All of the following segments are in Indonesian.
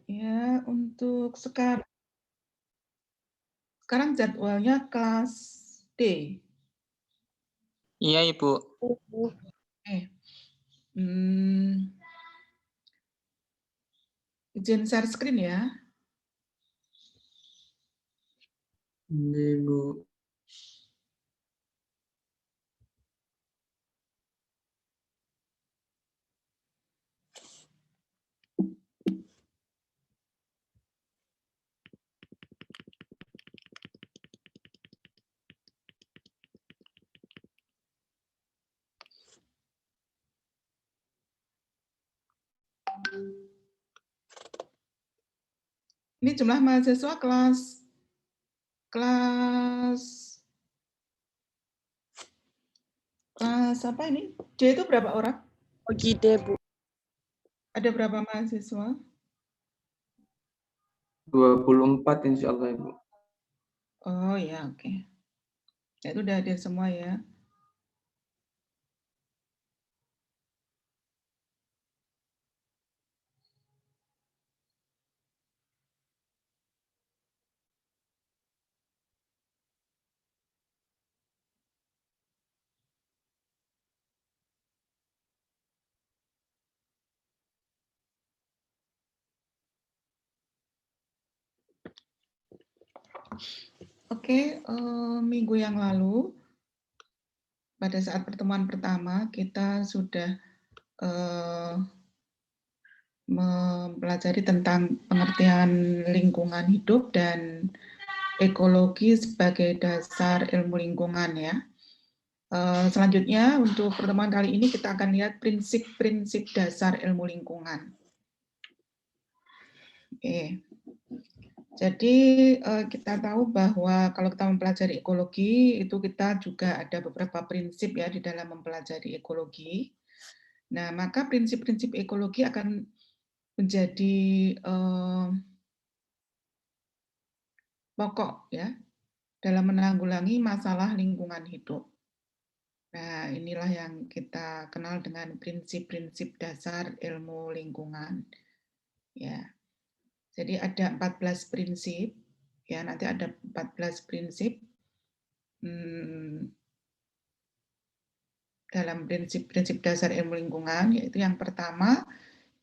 Ya, untuk sekarang jadwalnya kelas D. Iya, Ibu. Izin share screen ya. Iya, Ibu. Ini jumlah mahasiswa kelas apa ini? D itu berapa orang? Bagi D, Bu. Ada berapa mahasiswa? 24 insya Allah, Ibu. Oh ya, oke. Ya, itu udah ada semua ya. Oke, minggu yang lalu pada saat pertemuan pertama kita sudah mempelajari tentang pengertian lingkungan hidup dan ekologi sebagai dasar ilmu lingkungan ya. Selanjutnya untuk pertemuan kali ini kita akan lihat prinsip-prinsip dasar ilmu lingkungan. Oke. Jadi kita tahu bahwa kalau kita mempelajari ekologi itu kita juga ada beberapa prinsip ya di dalam mempelajari ekologi. Nah, maka prinsip-prinsip ekologi akan menjadi pokok ya dalam menanggulangi masalah lingkungan hidup. Nah, inilah yang kita kenal dengan prinsip-prinsip dasar ilmu lingkungan. Ya. Jadi ada 14 prinsip, ya nanti ada 14 prinsip dalam prinsip-prinsip dasar ilmu lingkungan, yaitu yang pertama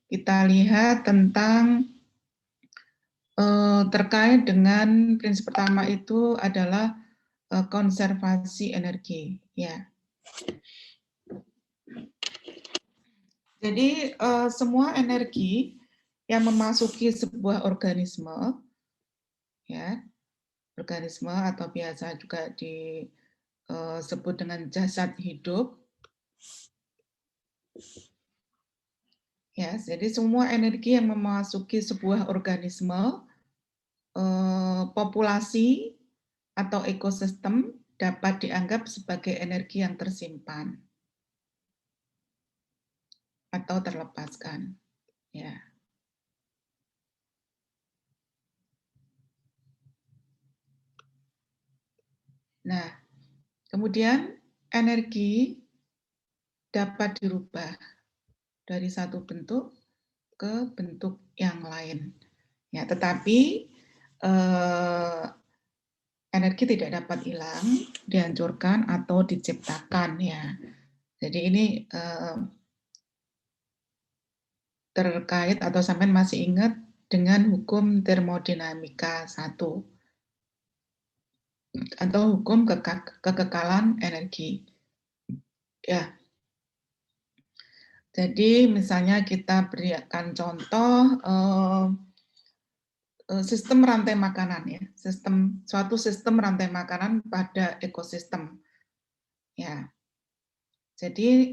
kita lihat tentang terkait dengan prinsip pertama itu adalah konservasi energi, ya. Jadi semua energi yang memasuki sebuah organisme, ya, organisme atau biasa juga disebut dengan jasad hidup, ya. Jadi semua energi yang memasuki sebuah organisme, populasi atau ekosistem dapat dianggap sebagai energi yang tersimpan atau terlepaskan, ya. Nah, kemudian energi dapat dirubah dari satu bentuk ke bentuk yang lain. Ya, tetapi energi tidak dapat hilang, dihancurkan atau diciptakan ya. Jadi ini terkait atau sampai masih ingat dengan hukum termodinamika 1 atau hukum kekekalan energi. Ya. Jadi misalnya kita berikan contoh sistem rantai makanan ya, suatu sistem rantai makanan pada ekosistem. Ya. Jadi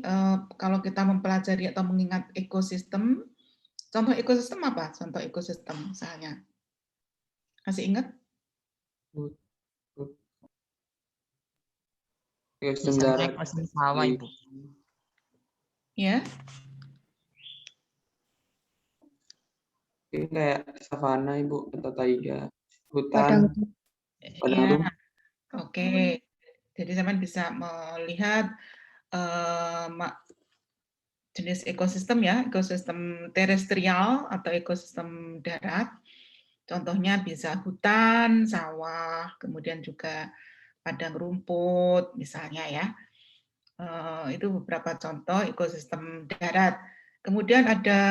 kalau kita mempelajari atau mengingat ekosistem, contoh ekosistem apa? Contoh ekosistem misalnya. Masih ingat? Ekosistem Misalnya darat. ekosistem sawah, Ibu. Ya. Ini kayak savana, Ibu, atau taiga, Padang. hutan, padang Ya. rumput. Oke. Jadi teman bisa melihat jenis ekosistem ya, ekosistem terestrial atau ekosistem darat. Contohnya bisa hutan, sawah, kemudian juga padang rumput misalnya ya. Itu beberapa contoh ekosistem darat. Kemudian ada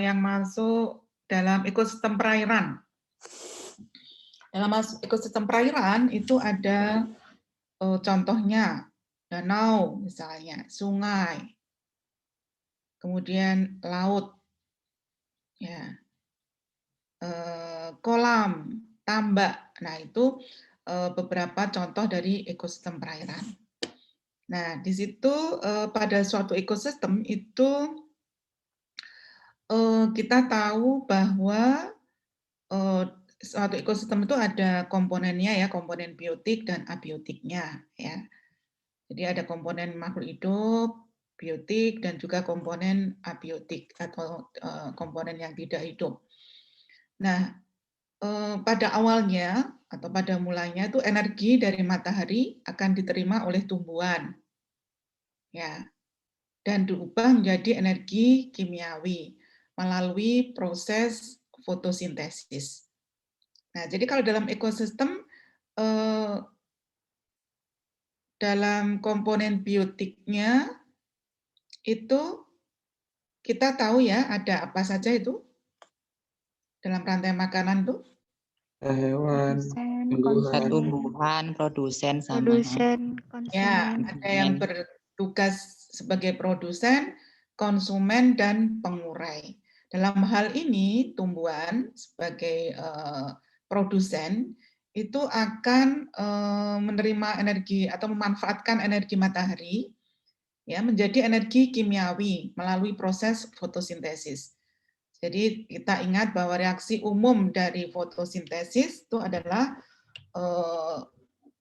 yang masuk dalam ekosistem perairan. Dalam ekosistem perairan itu ada contohnya danau misalnya, sungai, kemudian laut, ya, kolam, tambak. Nah itu beberapa contoh dari ekosistem perairan. Nah di situ pada suatu ekosistem itu kita tahu bahwa suatu ekosistem itu ada komponennya ya, komponen biotik dan abiotiknya ya. Jadi ada komponen makhluk hidup, biotik dan juga komponen abiotik atau komponen yang tidak hidup. Nah, pada awalnya atau pada mulanya itu energi dari matahari akan diterima oleh tumbuhan. Ya. Dan diubah menjadi energi kimiawi melalui proses fotosintesis. Nah, jadi kalau dalam ekosistem dalam komponen biotiknya itu kita tahu ya ada apa saja itu dalam rantai makanan tuh. Hewan, tumbuhan. Tumbuhan, produsen, sama konsumen. Ya, ada yang bertugas sebagai produsen, konsumen, dan pengurai. Dalam hal ini, tumbuhan sebagai produsen itu akan menerima energi atau memanfaatkan energi matahari ya menjadi energi kimiawi melalui proses fotosintesis. Jadi kita ingat bahwa reaksi umum dari fotosintesis itu adalah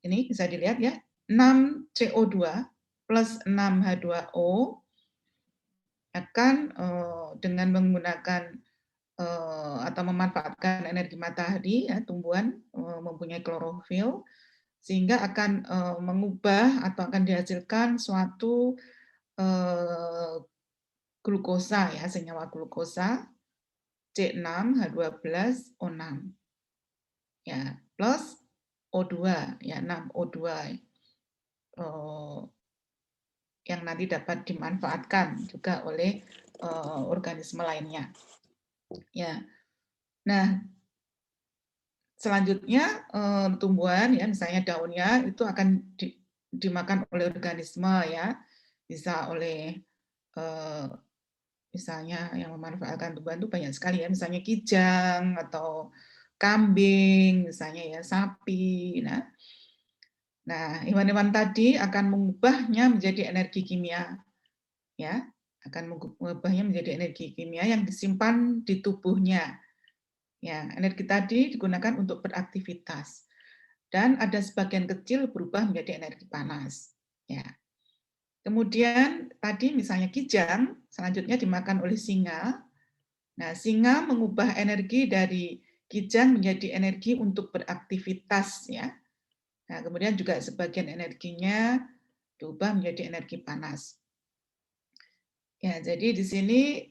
ini bisa dilihat ya, 6 CO2 plus 6 H2O akan dengan menggunakan atau memanfaatkan energi matahari ya, tumbuhan mempunyai klorofil sehingga akan mengubah atau akan dihasilkan suatu glukosa ya, senyawa glukosa C6H12O6 ya, plus O2 ya, 6O2 yang nanti dapat dimanfaatkan juga oleh organisme lainnya. Ya. Nah, selanjutnya tumbuhan ya misalnya daunnya itu akan dimakan oleh organisme ya, bisa oleh misalnya yang memanfaatkan tumbuhan itu banyak sekali ya, misalnya kijang atau kambing, misalnya ya sapi. Nah, hewan-hewan tadi akan mengubahnya menjadi energi kimia, ya, akan mengubahnya menjadi energi kimia yang disimpan di tubuhnya. Ya, energi tadi digunakan untuk beraktivitas dan ada sebagian kecil berubah menjadi energi panas. Ya. Kemudian tadi misalnya kijang, selanjutnya dimakan oleh singa. Nah, singa mengubah energi dari kijang menjadi energi untuk beraktivitas, ya. Nah, kemudian juga sebagian energinya diubah menjadi energi panas. Ya, jadi di sini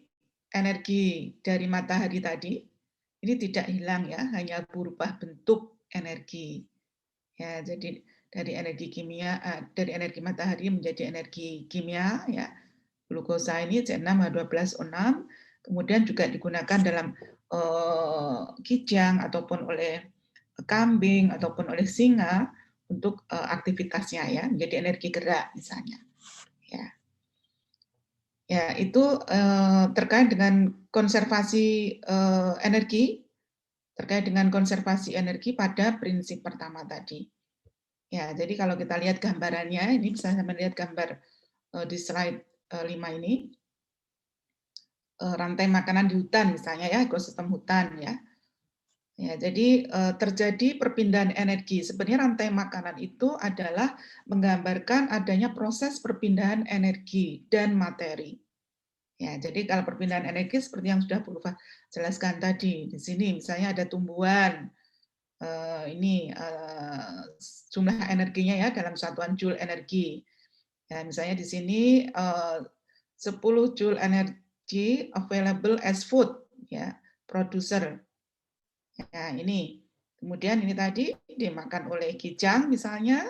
energi dari matahari tadi ini tidak hilang ya, hanya berubah bentuk energi. Ya, jadi dari energi kimia dari energi matahari menjadi energi kimia ya. Glukosa ini C6H12O6 kemudian juga digunakan dalam kijang ataupun oleh kambing ataupun oleh singa untuk aktivitasnya ya, menjadi energi gerak misalnya. Ya. Ya, itu terkait dengan konservasi energi, terkait dengan konservasi energi pada prinsip pertama tadi. Ya, jadi kalau kita lihat gambarannya, ini bisa saya melihat gambar di slide 5 ini. Rantai makanan di hutan misalnya ya, ekosistem hutan ya. Ya, jadi terjadi perpindahan energi. Sebenarnya rantai makanan itu adalah menggambarkan adanya proses perpindahan energi dan materi. Ya, jadi kalau perpindahan energi seperti yang sudah Bu Ulfa jelaskan tadi, di sini misalnya ada tumbuhan, ini jumlah energinya ya dalam satuan joule energi. Ya, misalnya di sini 10 joule energy available as food, ya, producer. Ya, ini. Kemudian ini tadi dimakan oleh kijang misalnya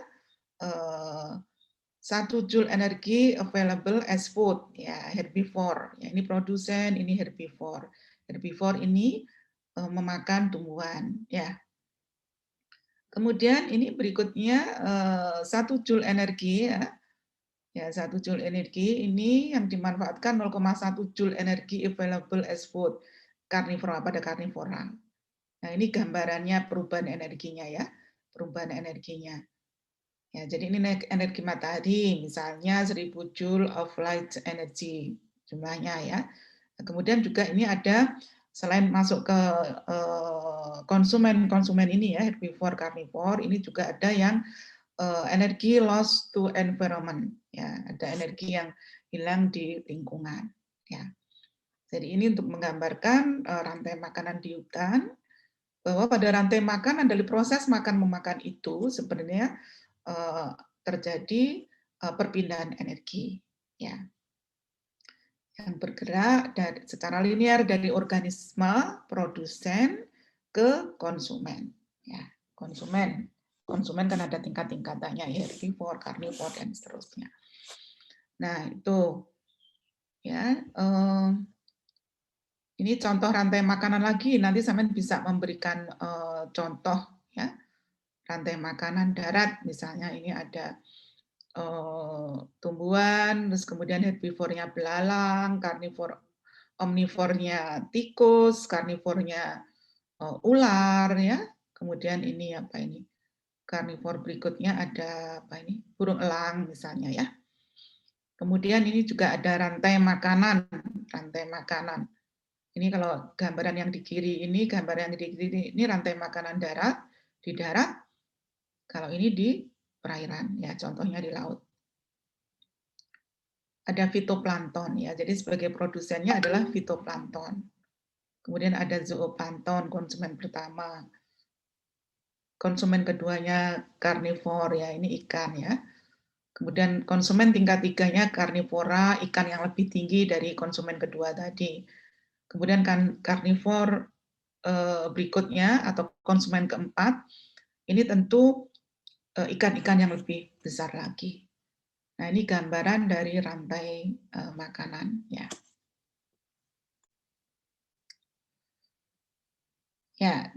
1 joule energi available as food, ya, herbivore. Ya, ini produsen, ini herbivore. Herbivore ini memakan tumbuhan, ya. Kemudian ini berikutnya 1 joule energi, ya. Ya, 1 joule energi ini yang dimanfaatkan 0,1 joule energi available as food. Karnivora, pada karnivora. Nah, ini gambarannya perubahan energinya, ya. Perubahan energinya. Ya, jadi ini energi matahari, misalnya 1000 joule of light energy jumlahnya, ya. Nah, kemudian juga ini ada, selain masuk ke konsumen ini, ya, herbivore, carnivore, ini juga ada yang energi loss to environment, ya, ada energi yang hilang di lingkungan, ya. Jadi ini untuk menggambarkan rantai makanan di hutan, bahwa pada rantai makanan dari proses makan memakan itu sebenarnya terjadi perpindahan energi, ya, yang bergerak secara linear dari organisme produsen ke konsumen, ya, konsumen. Konsumen kan ada tingkat-tingkatannya, herbivore, carnivore, dan seterusnya. Nah, itu ya. Ini contoh rantai makanan lagi. Nanti sampean bisa memberikan contoh, ya, rantai makanan darat. Misalnya ini ada tumbuhan, terus kemudian herbivornya belalang, karnivor, omnivornya tikus, karnivornya ular, ya. Kemudian ini apa ini? Karnivor berikutnya ada apa ini? Burung elang misalnya, ya. Kemudian ini juga ada rantai makanan, rantai makanan. Ini kalau gambaran yang di kiri ini, gambaran yang di kiri ini rantai makanan darat, di darat. Kalau ini di perairan, ya, contohnya di laut. Ada fitoplankton, ya. Jadi sebagai produsennya adalah fitoplankton. Kemudian ada zooplankton, konsumen pertama. Konsumen keduanya karnivor, ya, ini ikan, ya. Kemudian konsumen tingkat 3-nya karnivora, ikan yang lebih tinggi dari konsumen kedua tadi. Kemudian kan karnivor berikutnya atau konsumen keempat, ini tentu ikan-ikan yang lebih besar lagi. Nah, ini gambaran dari rantai makanan, ya. Ya.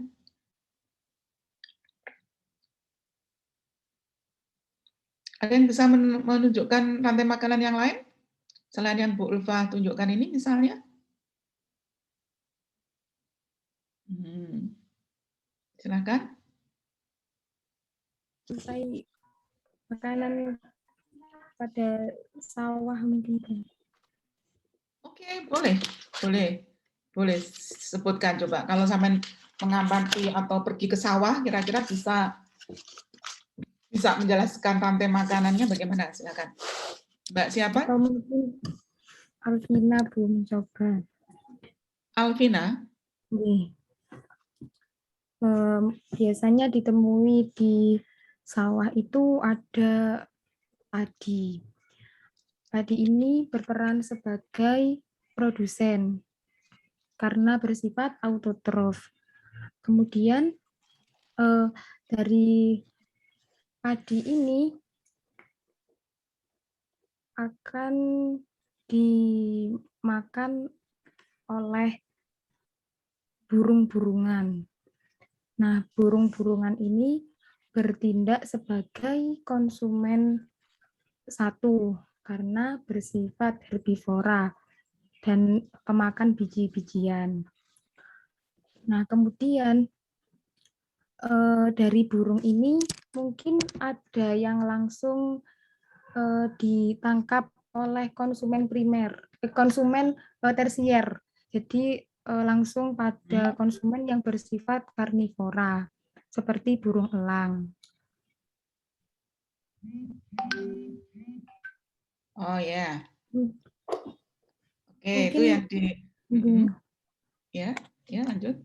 Ada yang bisa menunjukkan rantai makanan yang lain? Selain yang Bu Ulfa tunjukkan ini misalnya? Silakan. Rantai makanan pada sawah mungkin. Oke, boleh sebutkan coba. Kalau sampai mengamati atau pergi ke sawah, kira-kira bisa menjelaskan rantai makanannya bagaimana? Silakan. Mbak siapa? Atau mungkin Alvina belum coba. Alvina? Biasanya ditemui di sawah itu ada padi. Padi ini berperan sebagai produsen karena bersifat autotrof. Kemudian dari padi ini akan dimakan oleh burung-burungan. Nah, burung-burungan ini bertindak sebagai konsumen satu karena bersifat herbivora dan pemakan biji-bijian. Nah, kemudian dari burung ini mungkin ada yang langsung ditangkap oleh konsumen primer, konsumen tersier. Jadi langsung pada konsumen yang bersifat karnivora, seperti burung elang. Oh ya. Oke, Mungkin, itu yang di ya lanjut.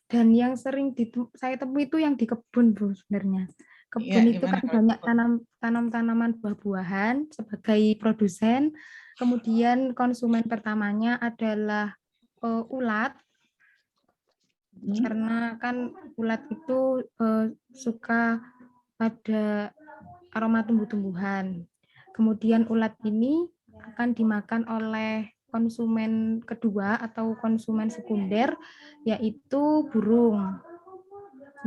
Dan yang sering saya temui itu yang di kebun, Bu, sebenarnya. Kebun itu gimana kan kalau banyak kebun? tanaman buah-buahan sebagai produsen. Kemudian konsumen pertamanya adalah ulat, karena kan ulat itu suka pada aroma tumbuh-tumbuhan. Kemudian ulat ini akan dimakan oleh konsumen kedua atau konsumen sekunder, yaitu burung.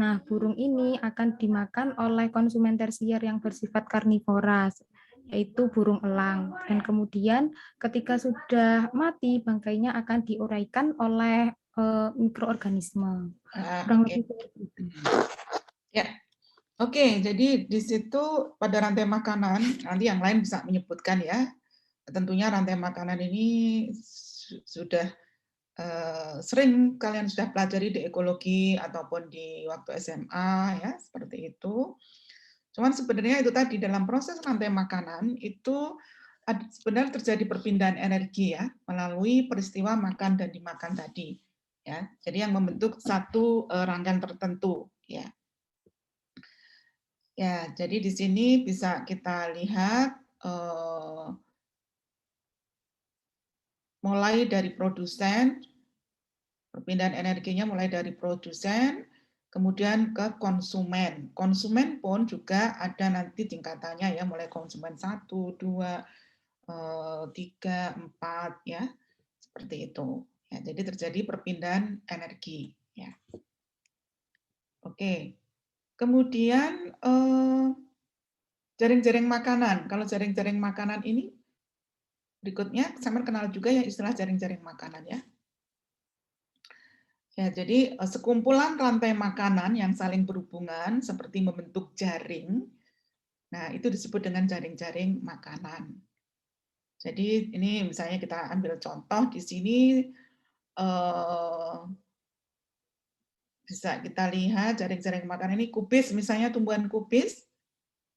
Nah, burung ini akan dimakan oleh konsumen tersier yang bersifat karnivora, yaitu burung elang. Dan kemudian ketika sudah mati, bangkainya akan diuraikan oleh mikroorganisme. Kurang Oke. lebih seperti itu. Ya, oke. Jadi di situ pada rantai makanan, nanti yang lain bisa menyebutkan ya. Tentunya rantai makanan ini sudah sering kalian sudah pelajari di ekologi ataupun di waktu SMA ya, seperti itu. Cuman sebenarnya itu tadi dalam proses rantai makanan itu sebenarnya terjadi perpindahan energi ya melalui peristiwa makan dan dimakan tadi ya. Jadi yang membentuk satu rangkaian tertentu ya. Ya, jadi di sini bisa kita lihat mulai dari produsen, perpindahan energinya mulai dari produsen, kemudian ke konsumen. Konsumen pun juga ada nanti tingkatannya ya, mulai konsumen 1, 2, 3, 4 ya, seperti itu. Ya, jadi terjadi perpindahan energi. Ya. Oke, kemudian jaring-jaring makanan. Kalau jaring-jaring makanan ini berikutnya, saya kenal juga ya istilah jaring-jaring makanan ya. Ya, jadi sekumpulan rantai makanan yang saling berhubungan seperti membentuk jaring. Nah, itu disebut dengan jaring-jaring makanan. Jadi ini misalnya kita ambil contoh di sini bisa kita lihat jaring-jaring makanan ini kubis, misalnya tumbuhan kubis.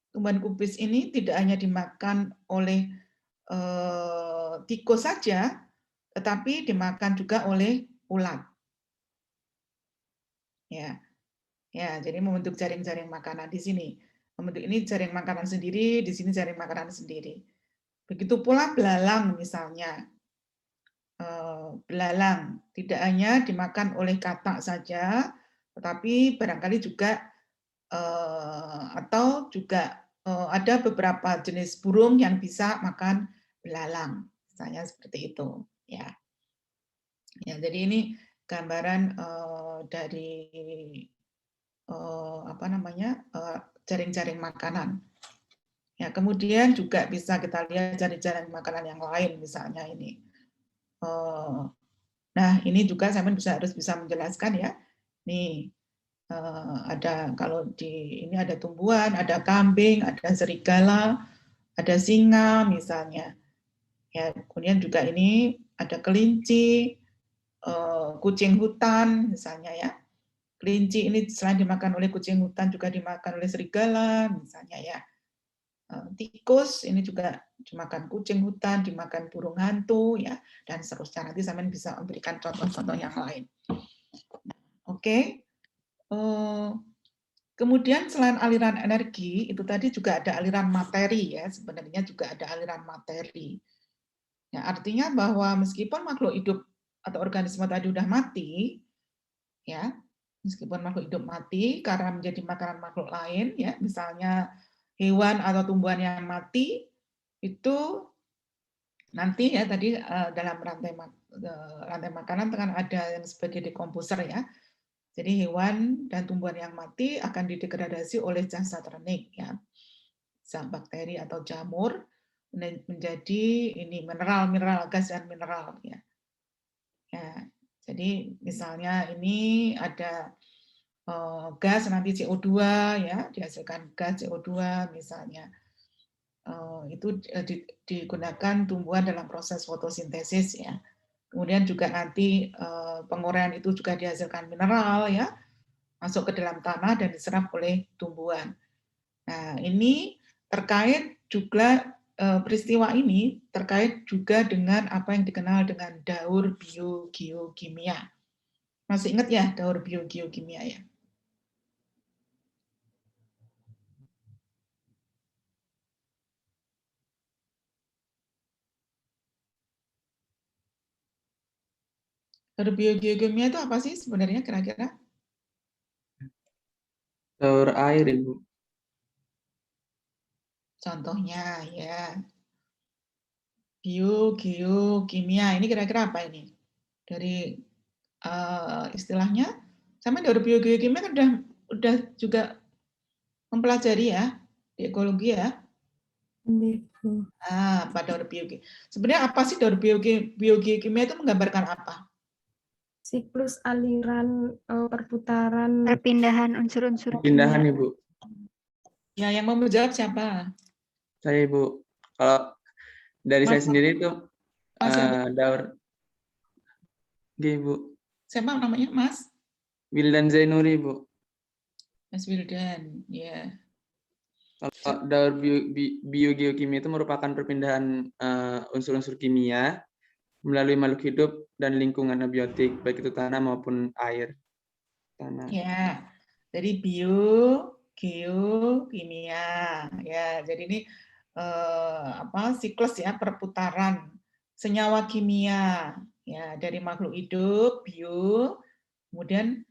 Tumbuhan kubis ini tidak hanya dimakan oleh tikus saja, tetapi dimakan juga oleh ulat. Ya, ya, jadi membentuk jaring-jaring makanan di sini. Membentuk ini jaring makanan sendiri, di sini jaring makanan sendiri. Begitu pula belalang misalnya. Belalang tidak hanya dimakan oleh katak saja, tetapi barangkali juga atau juga ada beberapa jenis burung yang bisa makan belalang, misalnya seperti itu. Ya, ya. Jadi ini gambaran dari apa namanya jaring-jaring makanan. Ya, kemudian juga bisa kita lihat jaring-jaring makanan yang lain, misalnya ini. Nah, ini juga saya harus bisa menjelaskan ya. Nih, ada kalau di ini ada tumbuhan, ada kambing, ada serigala, ada singa misalnya. Ya, kemudian juga ini ada kelinci, kucing hutan misalnya ya. Kelinci ini selain dimakan oleh kucing hutan juga dimakan oleh serigala misalnya ya. Tikus ini juga dimakan kucing hutan, dimakan burung hantu ya, dan seterusnya. Nanti saya bisa memberikan contoh-contoh yang lain. Oke. Kemudian selain aliran energi, itu tadi juga ada aliran materi ya, sebenarnya juga ada aliran materi. Ya, artinya bahwa meskipun makhluk hidup atau organisme tadi udah mati, ya, meskipun makhluk hidup mati karena menjadi makanan makhluk lain, ya, misalnya hewan atau tumbuhan yang mati, itu nanti ya tadi dalam rantai makanan kan ada yang sebagai dekomposer ya. Jadi hewan dan tumbuhan yang mati akan didegradasi oleh jasa ternik ya. Bisa bakteri atau jamur menjadi ini mineral, gas dan mineral ya. Ya. Jadi misalnya ini ada gas nanti CO2 ya, dihasilkan gas CO2 misalnya. Itu digunakan tumbuhan dalam proses fotosintesis ya. Kemudian juga nanti penguraian itu juga dihasilkan mineral ya, masuk ke dalam tanah dan diserap oleh tumbuhan. Nah, ini terkait juga peristiwa ini terkait juga dengan apa yang dikenal dengan daur biogeokimia. Masih ingat ya daur biogeokimia ya? Daur biogeokimia itu apa sih sebenarnya kira-kira? Daur air, Ibu. Contohnya ya. Geokimia ini kira-kira apa ini? Dari istilahnya sama daur biogeokimia kan udah juga mempelajari ya di ekologi ya. Apa daur biogeokimia? Sebenarnya apa sih daur biogeokimia itu menggambarkan apa? Siklus aliran perputaran Perpindahan unsur-unsur Pindahan, kimia. Ibu. Ya, yang mau menjawab siapa? Saya, Ibu. Kalau dari saya Mas- sendiri itu siapa? daur. Oke, Ibu. Siapa namanya, Mas? Wildan Zainuri, Ibu. Mas Wildan, ya. Kalau daur biogeokimia itu merupakan perpindahan unsur-unsur kimia melalui makhluk hidup dan lingkungan abiotik, baik itu tanah maupun air. Tanah. Ya, jadi geokimia. Ya, jadi ini siklus ya, perputaran senyawa kimia ya dari makhluk hidup, bio, kemudian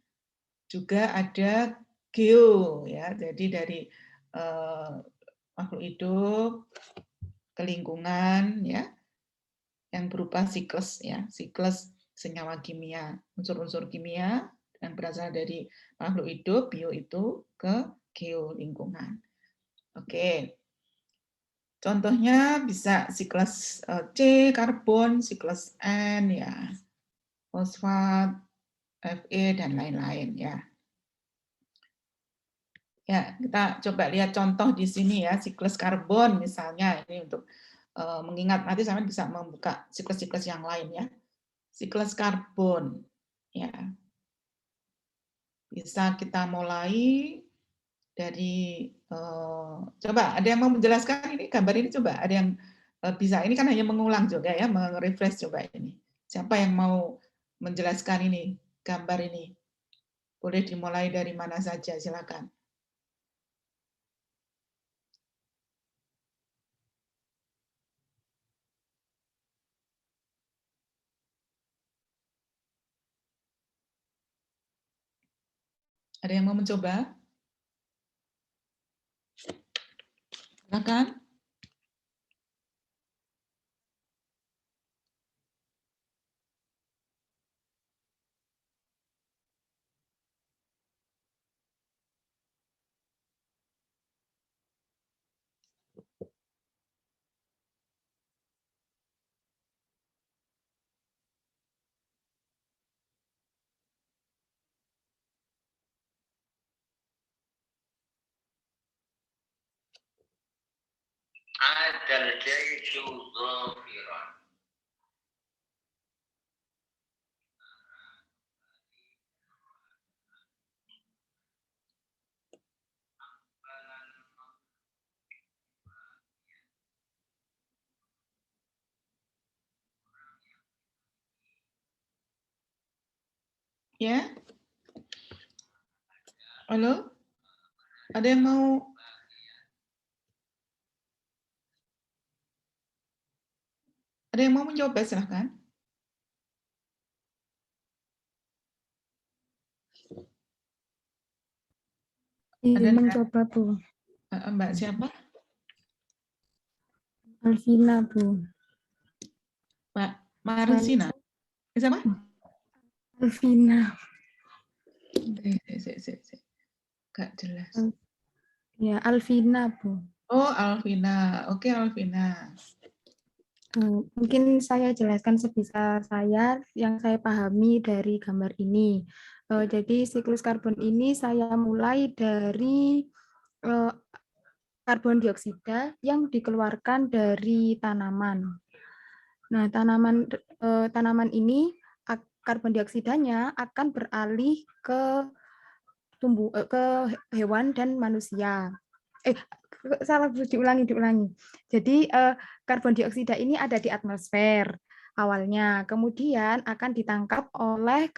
juga ada geo ya. Jadi dari makhluk hidup ke lingkungan ya, yang berupa siklus ya, siklus senyawa kimia, unsur-unsur kimia yang berasal dari makhluk hidup, bio itu ke geo lingkungan. Oke. Contohnya bisa siklus C karbon, siklus N ya, fosfat, Fe dan lain-lain ya. Ya, kita coba lihat contoh di sini ya, siklus karbon misalnya ini untuk mengingat nanti sama bisa membuka siklus-siklus yang lain ya. Siklus karbon ya. Bisa kita mulai dari coba ada yang mau menjelaskan ini gambar ini, coba ada yang bisa, ini kan hanya mengulang juga ya, merefresh coba ini. Siapa yang mau menjelaskan ini gambar ini? Boleh dimulai dari mana saja, silakan. Ada yang mau mencoba? Silakan. Adal jaisu dhafiran. Ya. Halo? Ada yang mau mencoba, silahkan. Ingin mencoba, Bu. Mbak siapa? Alvina, Bu. Mbak Marsina. Siapa? Alvina. Gak jelas. Ya, Alvina, Bu. Oh, Alvina. Oke, Alvina. Mungkin saya jelaskan sebisa saya yang saya pahami dari gambar ini. Jadi siklus karbon ini saya mulai dari karbon dioksida yang dikeluarkan dari tanaman. Nah, tanaman ini karbon dioksidanya akan beralih ke hewan dan manusia. Salah, diulangi. Jadi karbon dioksida ini ada di atmosfer awalnya, kemudian akan ditangkap oleh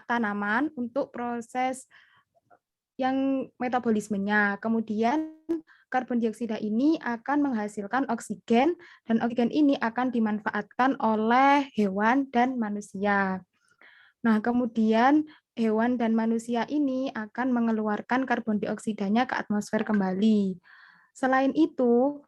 tanaman untuk proses yang metabolismenya, kemudian karbon dioksida ini akan menghasilkan oksigen, dan oksigen ini akan dimanfaatkan oleh hewan dan manusia. Nah, kemudian hewan dan manusia ini akan mengeluarkan karbon dioksidanya ke atmosfer kembali. Selain itu,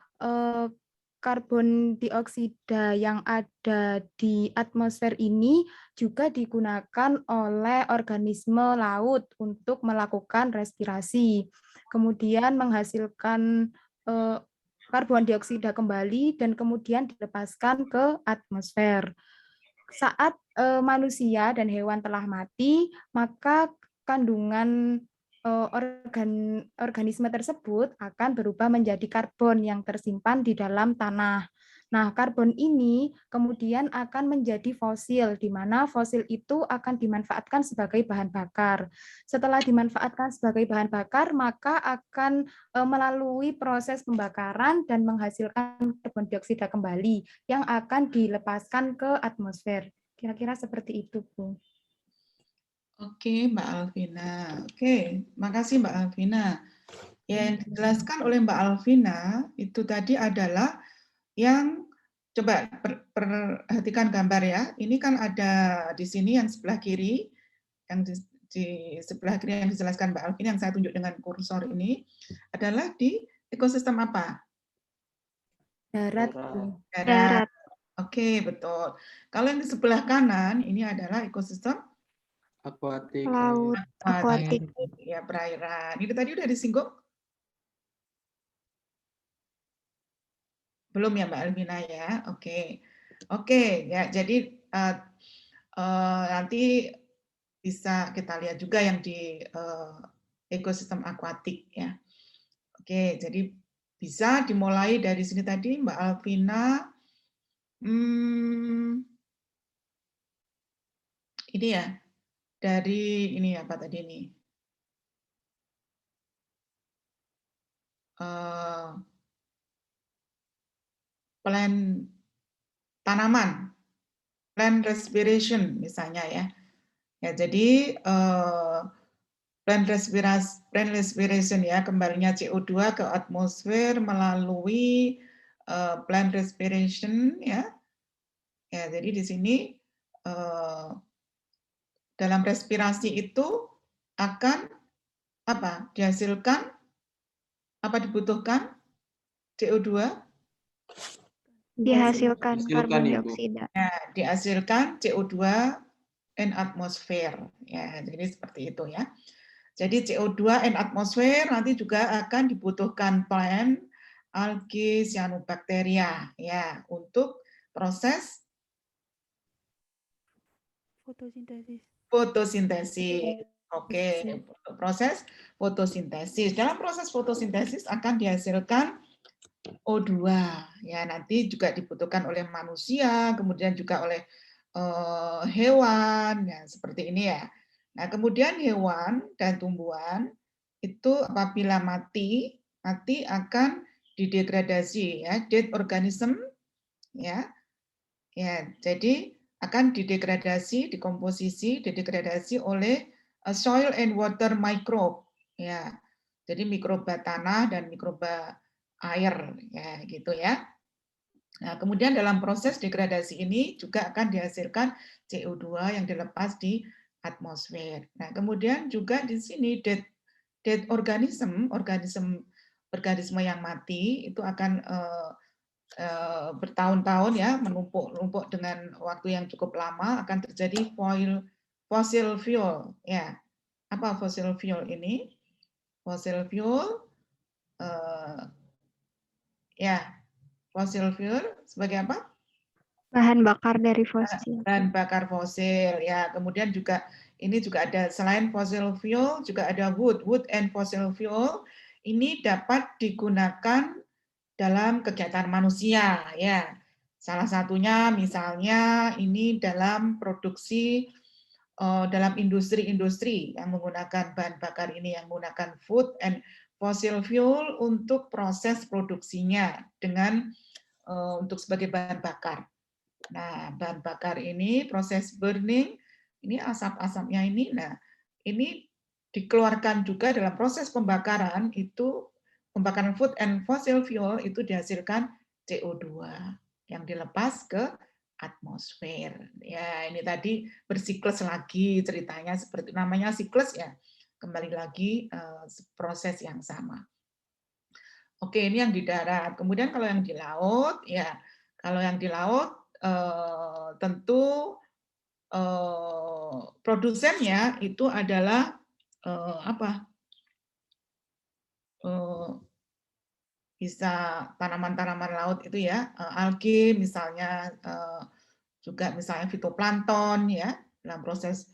karbon dioksida yang ada di atmosfer ini juga digunakan oleh organisme laut untuk melakukan respirasi, kemudian menghasilkan karbon dioksida kembali dan kemudian dilepaskan ke atmosfer. Saat manusia dan hewan telah mati, maka kandungan organisme tersebut akan berubah menjadi karbon yang tersimpan di dalam tanah. Nah, karbon ini kemudian akan menjadi fosil, di mana fosil itu akan dimanfaatkan sebagai bahan bakar. Setelah dimanfaatkan sebagai bahan bakar, maka akan melalui proses pembakaran dan menghasilkan karbon dioksida kembali yang akan dilepaskan ke atmosfer. Kira-kira seperti itu, Bu. Oke, Mbak Alvina. Oke, makasih Mbak Alvina. Yang dijelaskan oleh Mbak Alvina itu tadi adalah yang, coba perhatikan gambar ya. Ini kan ada di sini yang sebelah kiri, yang di sebelah kiri yang dijelaskan Mbak Alvina, yang saya tunjuk dengan kursor ini, adalah di ekosistem apa? Darat, Bu. Darat. Oke, betul. Kalau yang di sebelah kanan, ini adalah ekosistem Akuatik. Laut, akuatik. Ya, perairan. Itu tadi udah disinggung? Belum ya Mbak Alvina ya? Oke. Oke, ya jadi nanti bisa kita lihat juga yang di ekosistem akuatik ya. Oke, jadi bisa dimulai dari sini tadi Mbak Alvina. Ini ya, dari ini apa tadi ini? Plan tanaman, plant respiration misalnya ya. Ya jadi plant respiration ya, kembalinya CO2 ke atmosfer melalui plant respiration ya. Ya jadi di sini dalam respirasi itu akan apa? Dihasilkan apa dibutuhkan CO2? Dihasilkan karbon Ibu. dioksida. Ya, dihasilkan CO2 in atmosphere. Ya, jadi seperti itu ya. Jadi CO2 in atmosphere nanti juga akan dibutuhkan plant, algae, cyanobacteria ya untuk proses fotosintesis. Oke, proses fotosintesis. Dalam proses fotosintesis akan dihasilkan O2 ya, nanti juga dibutuhkan oleh manusia, kemudian juga oleh hewan ya, seperti ini ya. Nah, kemudian hewan dan tumbuhan itu apabila mati akan didegradasi ya, dead organism ya. Ya, jadi akan didegradasi, didegradasi oleh soil and water microbe ya. Jadi mikroba tanah dan mikroba air ya gitu ya. Nah, kemudian dalam proses degradasi ini juga akan dihasilkan CO2 yang dilepas di atmosfer. Nah, kemudian juga di sini dead organism organisme yang mati itu akan bertahun-tahun ya menumpuk dengan waktu yang cukup lama, akan terjadi fossil fuel ya. Apa fossil fuel ini? Fossil fuel ya, fossil fuel sebagai apa? Bahan bakar dari fosil. Bahan bakar fosil ya. Kemudian juga ini juga ada selain fossil fuel juga ada wood and fossil fuel. Ini dapat digunakan dalam kegiatan manusia ya. Salah satunya misalnya ini dalam produksi dalam industri-industri yang menggunakan bahan bakar ini, yang menggunakan food and fossil fuel untuk proses produksinya dengan untuk sebagai bahan bakar. Nah, bahan bakar ini proses burning, ini asap-asapnya ini, nah ini dikeluarkan juga dalam proses pembakaran itu pembakaran food and fossil fuel itu dihasilkan CO2 yang dilepas ke atmosfer. Ya, ini tadi bersiklus lagi ceritanya, seperti namanya siklus ya. Kembali lagi proses yang sama. Oke, ini yang di darat. Kemudian kalau yang di laut, ya, kalau yang di laut tentu produsennya itu adalah bisa tanaman-tanaman laut itu ya, algae misalnya, juga misalnya fitoplankton ya, dalam proses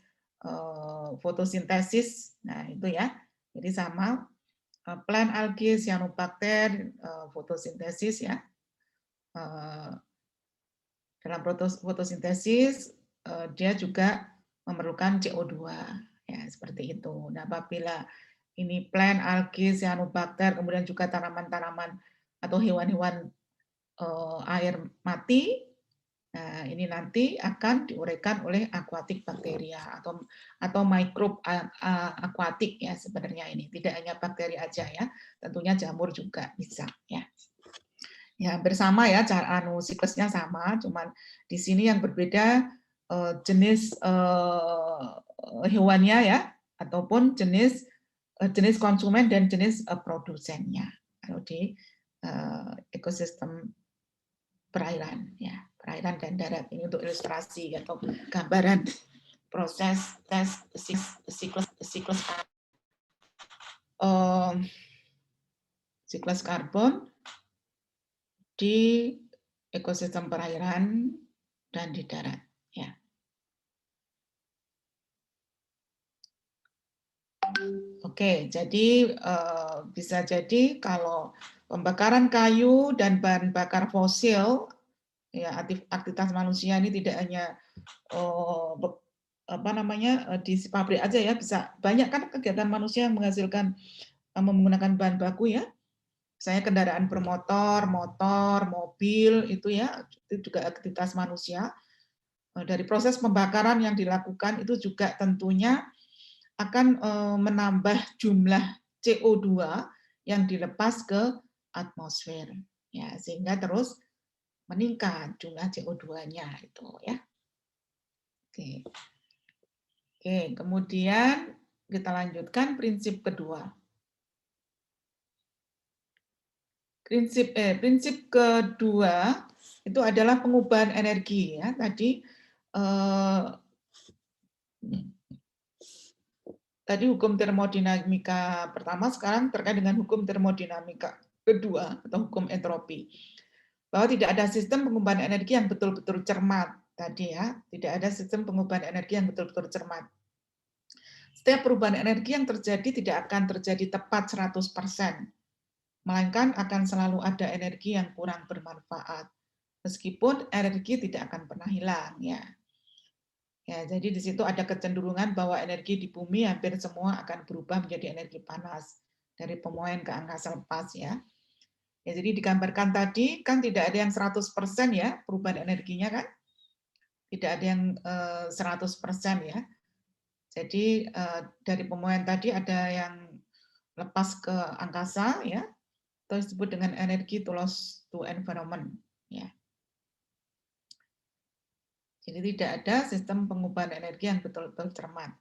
fotosintesis. Nah, itu ya. Jadi sama plant algae, cyanobacter, fotosintesis ya. Dalam fotosintesis dia juga memerlukan CO2 ya, seperti itu. Nah, apabila ini plant algae, cyanobacter, kemudian juga tanaman-tanaman atau hewan-hewan air mati, nah ini nanti akan diuraikan oleh aquatic bacteria atau mikrob akuatik ya, sebenarnya ini tidak hanya bakteri aja ya, tentunya jamur juga bisa ya. Ya, bersama ya, cara siklusnya sama, cuman di sini yang berbeda jenis hewannya ya, ataupun jenis konsumen dan jenis produsennya. Kalau di ekosistem perairan ya, perairan dan darat, ini untuk ilustrasi atau gambaran proses tes siklus karbon di ekosistem perairan dan di darat ya. Oke, jadi bisa jadi kalau pembakaran kayu dan bahan bakar fosil ya, aktivitas manusia ini tidak hanya di pabrik aja ya, bisa banyak kan kegiatan manusia yang menghasilkan menggunakan bahan baku ya. Saya kendaraan bermotor, motor, mobil itu ya, itu juga aktivitas manusia. Dari proses pembakaran yang dilakukan itu juga tentunya akan menambah jumlah CO2 yang dilepas ke atmosfer ya, sehingga terus meningkat jumlah CO2-nya itu ya. Oke. Oke, kemudian kita lanjutkan prinsip kedua. Prinsip kedua itu adalah pengubahan energi ya. Tadi hukum termodinamika pertama, sekarang terkait dengan hukum termodinamika kedua atau hukum entropi. Bahwa tidak ada sistem pengubahan energi yang betul-betul cermat tadi ya. Tidak ada sistem pengubahan energi yang betul-betul cermat. Setiap perubahan energi yang terjadi tidak akan terjadi tepat 100%. Melainkan akan selalu ada energi yang kurang bermanfaat. Meskipun energi tidak akan pernah hilang ya. Ya, jadi di situ ada kecenderungan bahwa energi di bumi hampir semua akan berubah menjadi energi panas dari pemuaian ke angkasa lepas ya. Ya, jadi digambarkan tadi kan tidak ada yang 100% ya perubahan energinya kan. Tidak ada yang 100% ya. Jadi dari pemuaian tadi ada yang lepas ke angkasa ya, atau disebut dengan energi to loss to environment ya. Jadi tidak ada sistem pengubahan energi yang betul-betul cermat.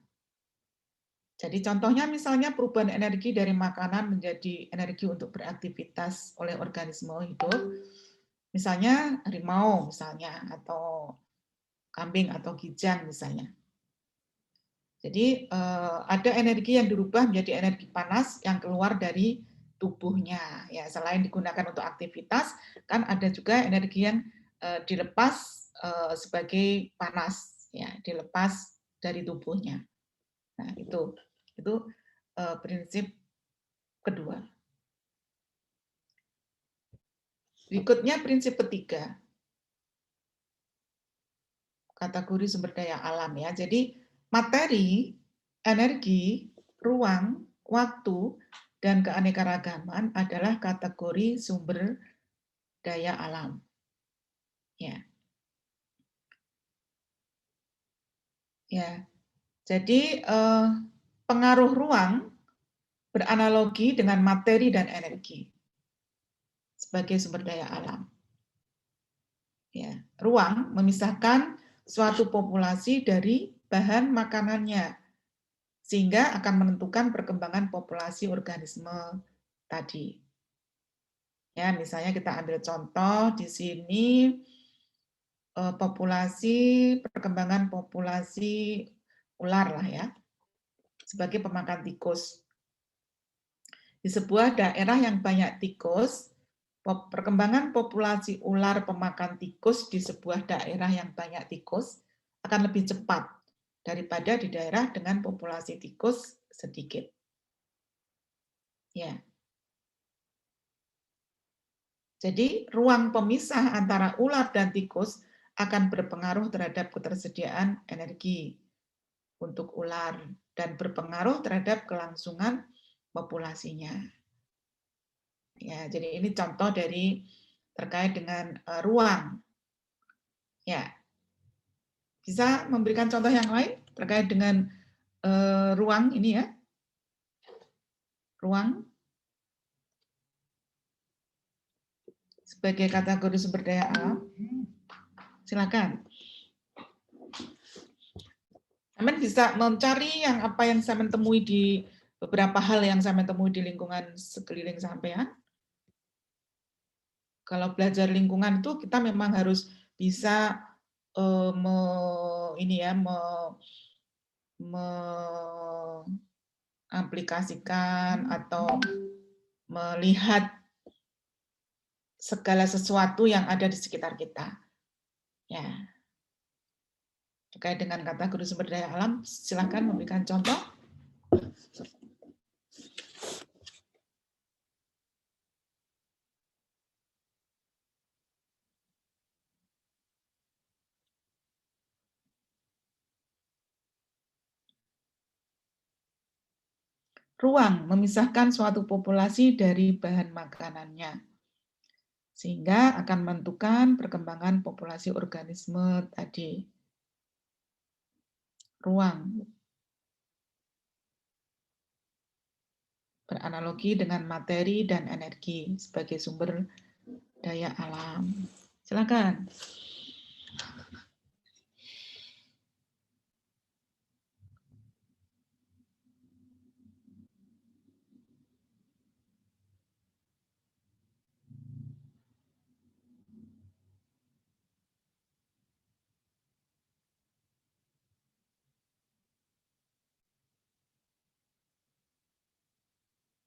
Jadi contohnya misalnya perubahan energi dari makanan menjadi energi untuk beraktivitas oleh organisme hidup, misalnya harimau misalnya, atau kambing atau kijang misalnya. Jadi ada energi yang dirubah menjadi energi panas yang keluar dari tubuhnya. Ya, selain digunakan untuk aktivitas, kan ada juga energi yang dilepas sebagai panas, ya, dilepas dari tubuhnya. Nah, itu prinsip kedua. Berikutnya prinsip ketiga, kategori sumber daya alam ya. Jadi materi, energi, ruang, waktu, dan keanekaragaman adalah kategori sumber daya alam. Ya. Ya. Jadi pengaruh ruang beranalogi dengan materi dan energi. sebagai sumber daya alam. Ya, ruang memisahkan suatu populasi dari bahan makanannya, sehingga akan menentukan perkembangan populasi organisme tadi. Ya, misalnya kita ambil contoh di sini perkembangan populasi ular lah ya, sebagai pemakan tikus. Di sebuah daerah yang banyak tikus, perkembangan populasi ular pemakan tikus di sebuah daerah yang banyak tikus akan lebih cepat daripada di daerah dengan populasi tikus sedikit. Ya. Jadi, ruang pemisah antara ular dan tikus akan berpengaruh terhadap ketersediaan energi untuk ular dan berpengaruh terhadap kelangsungan populasinya. Ya, jadi ini contoh dari terkait dengan ruang. Ya, bisa memberikan contoh yang lain terkait dengan ruang ini ya, ruang sebagai kategori sumber daya alam. Silakan. Sampean bisa mencari yang apa yang sampean temui di beberapa hal yang sampean temui di lingkungan sekeliling sampean. Kalau belajar lingkungan itu kita memang harus bisa aplikasikan atau melihat segala sesuatu yang ada di sekitar kita. Ya. Terkait dengan kategori sumber daya alam, silakan memberikan contoh. Ruang memisahkan suatu populasi dari bahan makanannya, sehingga akan menentukan perkembangan populasi organisme tadi. Ruang beranalogi dengan materi dan energi sebagai sumber daya alam. Silakan.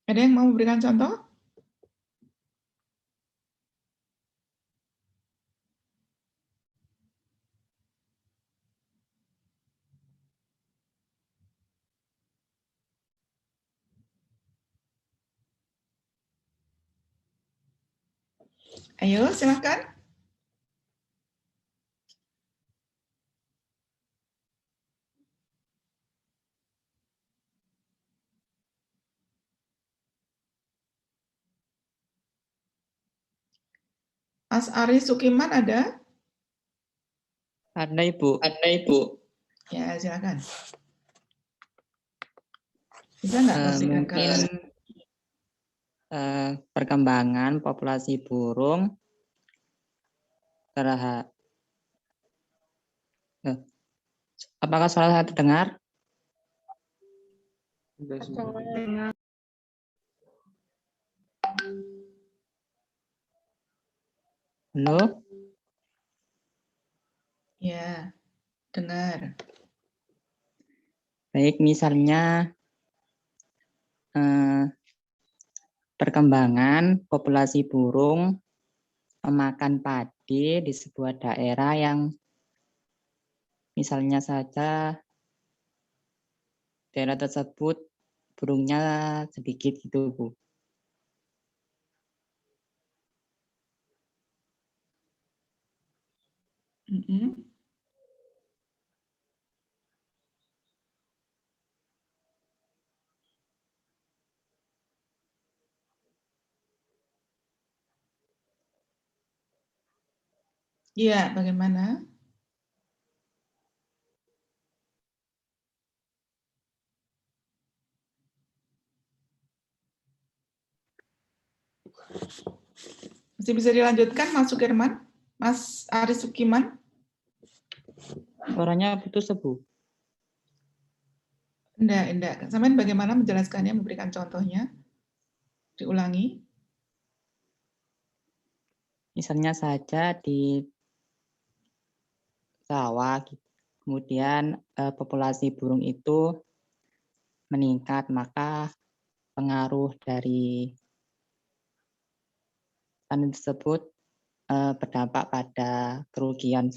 Ada yang mau memberikan contoh? Ayo, silakan. Mas Ari Sukiman ada? Ada Ibu. Ada Ibu. Ya, silakan. Bisa nggak Mungkin perkembangan populasi burung terhadap apakah suara saya terdengar? Halo? Ya, dengar. Baik, misalnya perkembangan populasi burung memakan padi di sebuah daerah yang misalnya saja daerah tersebut burungnya sedikit gitu, Bu. Iya, bagaimana? Masih bisa dilanjutkan, Mas Sukirman? Mas Aris Sukiman? Suaranya putus, Bu. Enggak. Sampean bagaimana menjelaskannya, memberikan contohnya? Diulangi. Misalnya saja di sawah, kemudian populasi burung itu meningkat, maka pengaruh dari panen tersebut berdampak pada kerugian.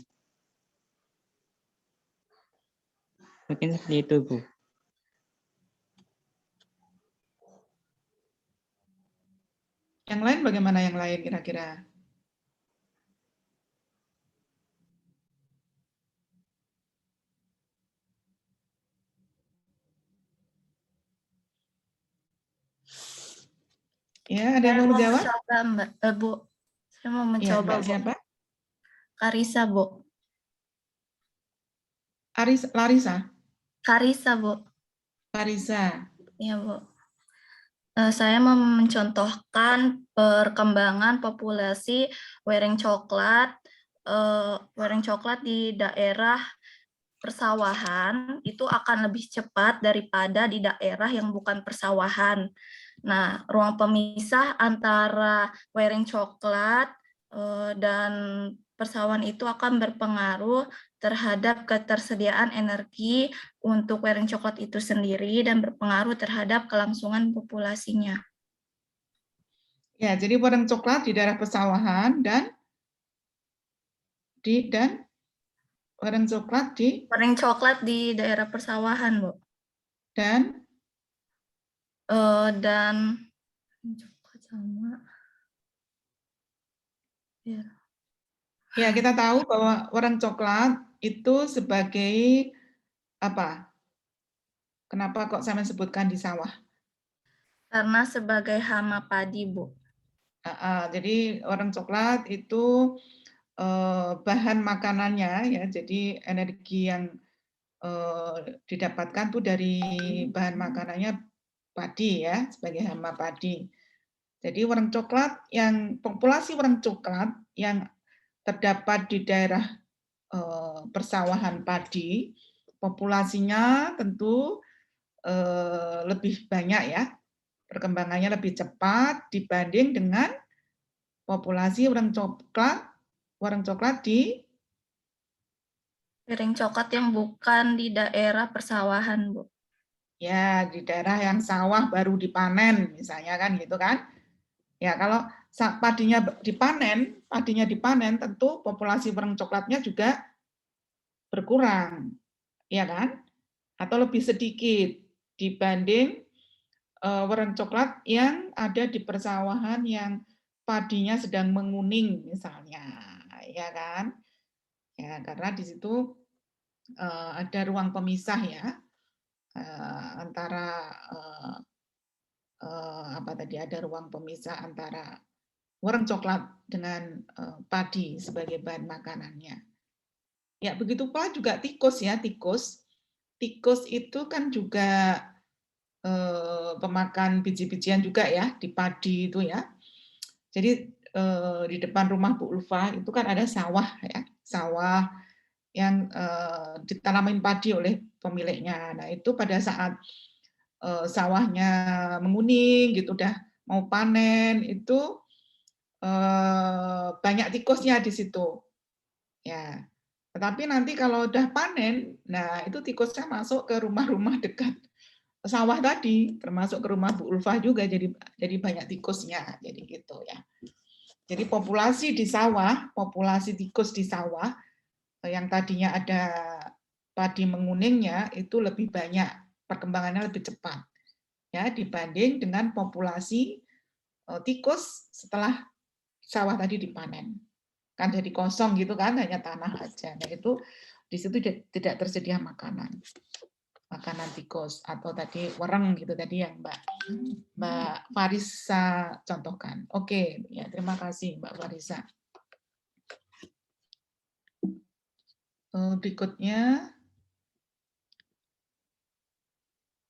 Mungkin seperti itu, Bu. Yang lain bagaimana yang lain kira-kira? Ya, ada yang mau menjawab? Mencoba, Mbak. Bu, saya mau Ya, mencoba, Mbak Bu. siapa? Karisa, Bu. Larisa? Karisa, Bu. Parisa. Ya, Bu. Saya mau mencontohkan perkembangan populasi wereng coklat di daerah persawahan itu akan lebih cepat daripada di daerah yang bukan persawahan. Nah, ruang pemisah antara wereng coklat dan persawahan itu akan berpengaruh terhadap ketersediaan energi untuk wereng coklat itu sendiri dan berpengaruh terhadap kelangsungan populasinya. Ya, jadi wereng coklat di daerah persawahan dan wereng coklat di Wereng coklat di daerah persawahan, Bu. dan Dan coklat sama. Ya. ya, kita tahu bahwa wereng coklat itu sebagai apa? Kenapa kok saya sebutkan di sawah? Karena sebagai hama padi, Bu. Jadi wereng coklat itu bahan makanannya ya, jadi energi yang didapatkan tuh dari bahan makanannya padi ya, sebagai hama padi. Jadi wereng coklat yang populasi wereng coklat yang terdapat di daerah persawahan padi, populasinya tentu lebih banyak ya, perkembangannya lebih cepat dibanding dengan populasi wereng coklat di Wereng coklat yang bukan di daerah persawahan, Bu. ya di daerah yang sawah baru dipanen misalnya kan gitu kan. Ya kalau padinya dipanen tentu populasi wereng coklatnya juga berkurang, ya kan? Atau lebih sedikit dibanding wereng coklat yang ada di persawahan yang padinya sedang menguning misalnya, ya kan? Ya, karena di situ ada ruang pemisah ya antara apa tadi, ada ruang pemisah antara wereng coklat dengan padi sebagai bahan makanannya. Ya, begitu pula juga tikus ya, tikus. Tikus itu kan juga pemakan biji-bijian juga ya di padi itu ya. Jadi di depan rumah Bu Ulfa itu kan ada sawah ya, sawah yang ditanamin padi oleh pemiliknya. Nah, itu pada saat sawahnya menguning gitu udah mau panen itu banyak tikusnya di situ. Ya. Tetapi nanti kalau udah panen, nah itu tikusnya masuk ke rumah-rumah dekat sawah tadi, termasuk ke rumah Bu Ulfah juga, jadi banyak tikusnya, jadi gitu ya. Jadi populasi di sawah, populasi tikus di sawah yang tadinya ada padi menguningnya itu lebih banyak, perkembangannya lebih cepat ya dibanding dengan populasi tikus setelah sawah tadi dipanen. Kan jadi kosong gitu kan, hanya tanah aja. Nah itu di situ tidak tersedia makanan tikus atau tadi wereng gitu tadi yang Mbak Farisa contohkan. Oke, ya terima kasih Mbak Farisa. Berikutnya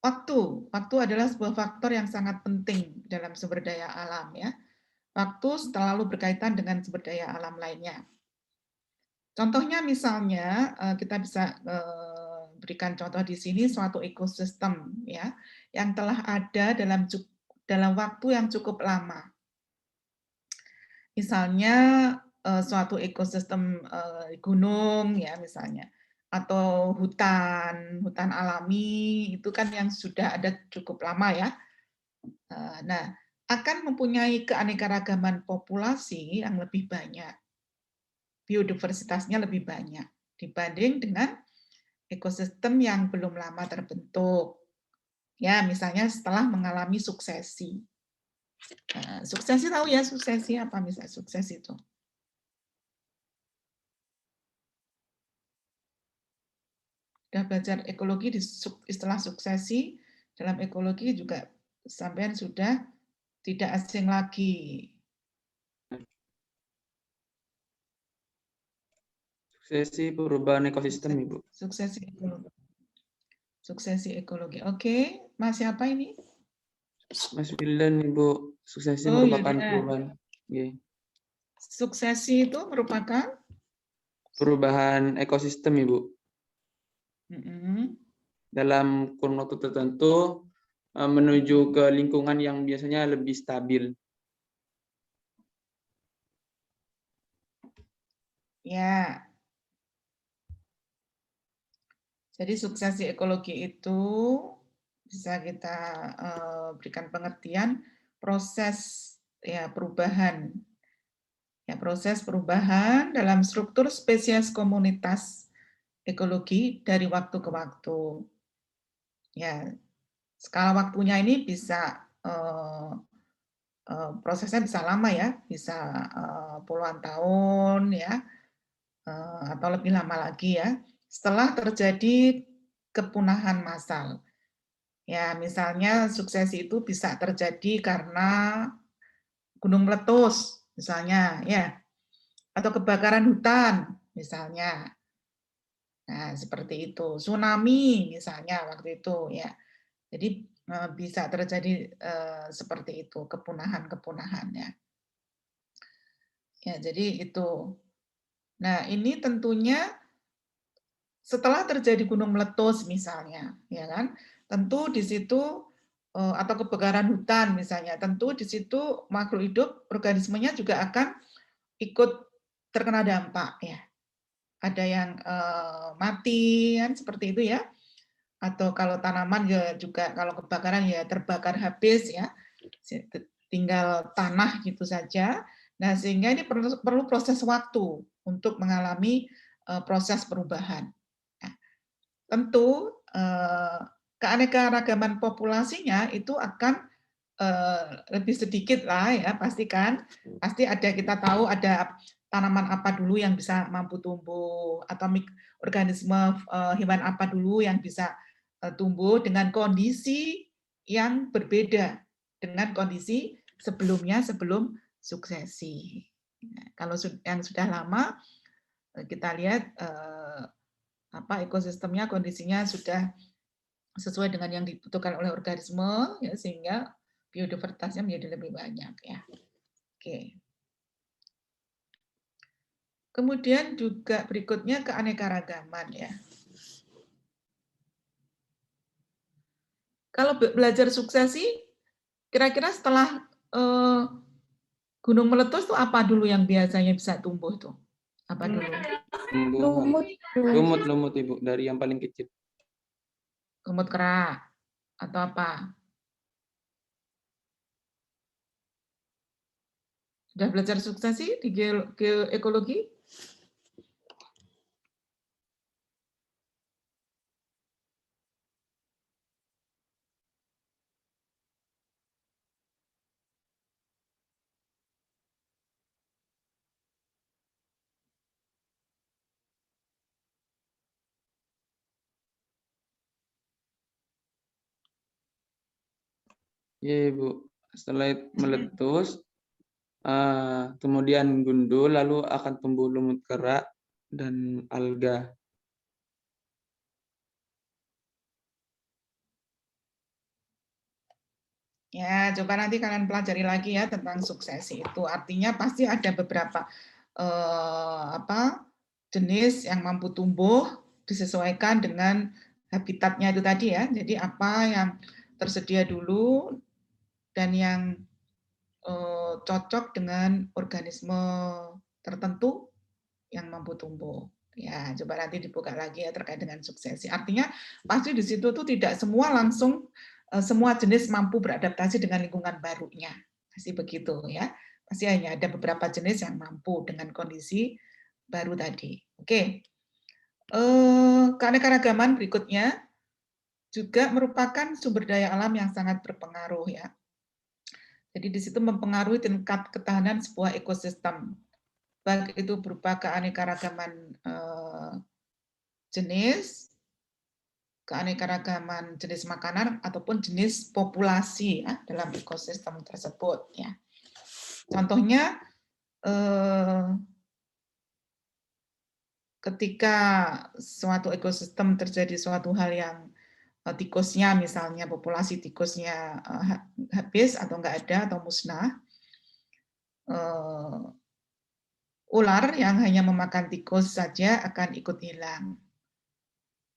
waktu adalah sebuah faktor yang sangat penting dalam sumber daya alam ya. waktu selalu berkaitan dengan sumber daya alam lainnya. Contohnya misalnya kita bisa berikan contoh di sini suatu ekosistem ya yang telah ada dalam waktu yang cukup lama. Misalnya suatu ekosistem gunung ya misalnya, atau hutan alami itu kan yang sudah ada cukup lama ya. Nah, akan mempunyai keanekaragaman populasi yang lebih banyak, biodiversitasnya lebih banyak dibanding dengan ekosistem yang belum lama terbentuk. Ya, misalnya setelah mengalami suksesi. Suksesi tahu ya, suksesi apa misalnya sukses itu? Sudah belajar ekologi di istilah suksesi, dalam ekologi juga sampean sudah tidak asing lagi. Suksesi perubahan ekosistem, Ibu. Suksesi ekologi. Suksesi ekologi. Oke, Mas siapa ini? Mas Wildan, Ibu. Suksesi Oh, merupakan Yuda. perubahan. Okay. Suksesi itu merupakan Perubahan ekosistem, Ibu. Dalam kurun waktu tertentu menuju ke lingkungan yang biasanya lebih stabil. Ya. Jadi suksesi ekologi itu bisa kita berikan pengertian proses ya perubahan. Ya, proses perubahan dalam struktur spesies komunitas ekologi dari waktu ke waktu. Ya, skala waktunya ini bisa prosesnya bisa lama ya, bisa puluhan tahun ya, atau lebih lama lagi ya. Setelah terjadi kepunahan massal. Ya, misalnya suksesi itu bisa terjadi karena gunung meletus, misalnya, ya, atau kebakaran hutan, misalnya. Nah, seperti itu. Tsunami, misalnya, waktu itu, ya. Jadi bisa terjadi seperti itu, kepunahan-kepunahan, ya. Ya, jadi itu. Nah, ini tentunya setelah terjadi gunung meletus, misalnya, ya kan? Tentu di situ atau kebakaran hutan misalnya, tentu di situ makhluk hidup organismenya juga akan ikut terkena dampak ya. Ada yang mati kan seperti itu ya. Atau kalau tanaman ya juga kalau kebakaran ya terbakar habis ya. Tinggal tanah gitu saja. Nah, sehingga ini perlu proses waktu untuk mengalami proses perubahan. Nah, tentu keanekaragaman populasinya itu akan lebih sedikit lah ya, pastikan. Pasti ada, kita tahu ada tanaman apa dulu yang bisa mampu tumbuh, atau organisme hewan apa dulu yang bisa tumbuh dengan kondisi yang berbeda dengan kondisi sebelumnya, sebelum suksesi. Nah, kalau yang sudah lama, kita lihat ekosistemnya, kondisinya sudah sesuai dengan yang dibutuhkan oleh organisme, ya, sehingga biodiversitasnya menjadi lebih banyak ya. Oke. Kemudian juga berikutnya keanekaragaman ya. Kalau belajar suksesi, kira-kira setelah gunung meletus tuh apa dulu yang biasanya bisa tumbuh tuh? Apa dulu? Lumut, Ibu, dari yang paling kecil. Lumut kera atau apa? Sudah belajar suksesi di geoekologi? Iya, Ibu. Setelah meletus, kemudian gundul, lalu akan tumbuh lumut kera dan alga. Ya, coba nanti kalian pelajari lagi ya tentang suksesi itu. Artinya pasti ada beberapa jenis yang mampu tumbuh disesuaikan dengan habitatnya itu tadi ya. Jadi apa yang tersedia dulu dan yang cocok dengan organisme tertentu yang mampu tumbuh. Ya, coba nanti dibuka lagi ya terkait dengan suksesi. Artinya pasti di situ tuh tidak semua langsung semua jenis mampu beradaptasi dengan lingkungan barunya. Pasti begitu ya. Pasti hanya ada beberapa jenis yang mampu dengan kondisi baru tadi. Oke. Keanekaragaman berikutnya juga merupakan sumber daya alam yang sangat berpengaruh ya. Jadi di situ mempengaruhi tingkat ketahanan sebuah ekosistem. Baik itu berupa keanekaragaman jenis, keanekaragaman jenis makanan ataupun jenis populasi ya, dalam ekosistem tersebut ya. Contohnya ketika suatu ekosistem terjadi suatu hal yang tikusnya misalnya populasi tikusnya habis atau enggak ada atau musnah, ular yang hanya memakan tikus saja akan ikut hilang.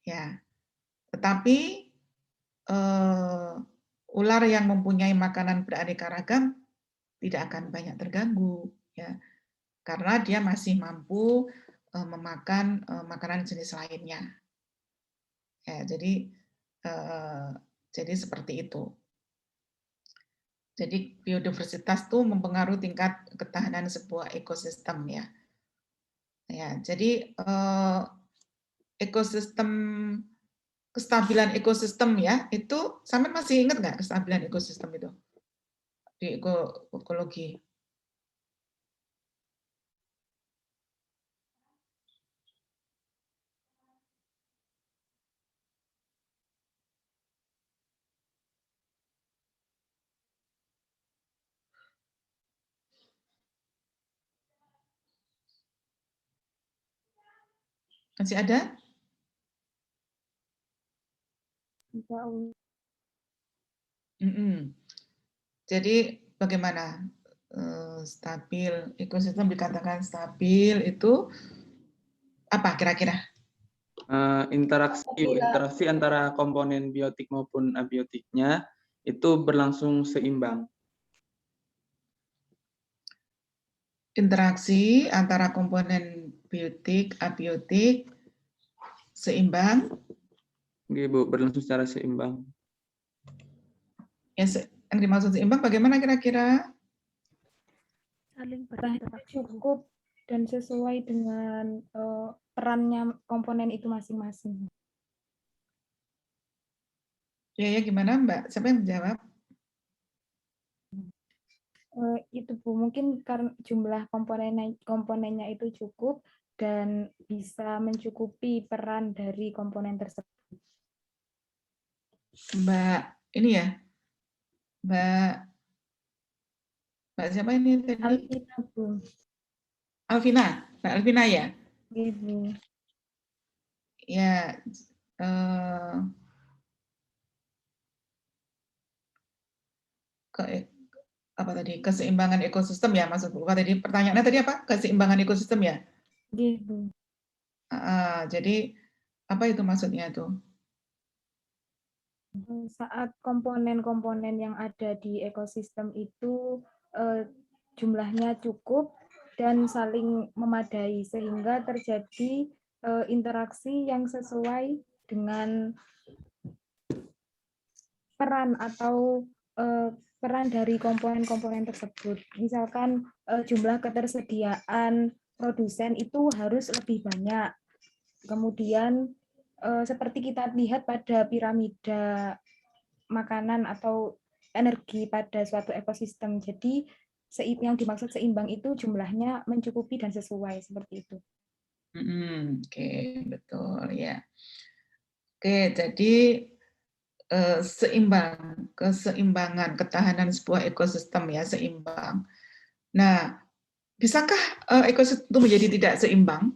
Ya. Tetapi ular yang mempunyai makanan beraneka ragam tidak akan banyak terganggu ya. Karena dia masih mampu memakan makanan jenis lainnya. Ya, jadi seperti itu. Jadi biodiversitas itu mempengaruhi tingkat ketahanan sebuah ekosistem ya. Ya, jadi ekosistem kestabilan ekosistem ya itu sampai masih ingat nggak kestabilan ekosistem itu di ekologi? Masih ada? Jadi bagaimana stabil ekosistem dikatakan stabil itu apa kira-kira? Interaksi antara komponen biotik maupun abiotiknya itu berlangsung seimbang. Interaksi antara komponen biotik, abiotik seimbang. Oke, Bu, berlangsung secara seimbang. Ya, yang dimaksud seimbang bagaimana kira-kira? Saling cukup dan sesuai dengan perannya komponen itu masing-masing. Ya, gimana Mbak? Siapa yang menjawab? Itu Bu, mungkin karena jumlah komponennya itu cukup dan bisa mencukupi peran dari komponen tersebut. Mbak ini ya, Mbak siapa ini tadi? Alvina, Bu. Alvina, Mbak Alvina ya? Ibu. Ya, apa tadi keseimbangan ekosistem ya maksud Bu? Tadi pertanyaannya tadi apa? Keseimbangan ekosistem ya? Ibu. Jadi apa itu maksudnya tuh? Saat komponen-komponen yang ada di ekosistem itu jumlahnya cukup dan saling memadai sehingga terjadi interaksi yang sesuai dengan peran atau peran dari komponen-komponen tersebut. Misalkan jumlah ketersediaan produsen itu harus lebih banyak. Kemudian seperti kita lihat pada piramida makanan atau energi pada suatu ekosistem. Jadi yang dimaksud seimbang itu jumlahnya mencukupi dan sesuai seperti itu. Oke, betul ya. Oke, jadi keseimbangan, ketahanan sebuah ekosistem ya seimbang. Nah, bisakah ekosistem itu menjadi tidak seimbang?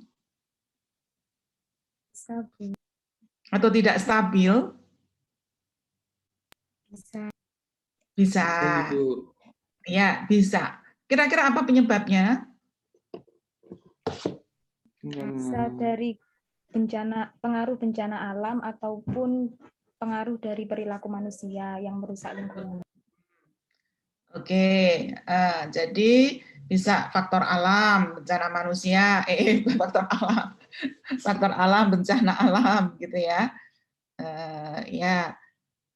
Atau tidak stabil? Bisa. Bisa. Ibu. Ya, bisa. Kira-kira apa penyebabnya? Bisa dari pengaruh bencana alam ataupun pengaruh dari perilaku manusia yang merusak lingkungan. Oke, jadi bisa faktor alam, bencana manusia, faktor alam, bencana alam, gitu ya. Ya,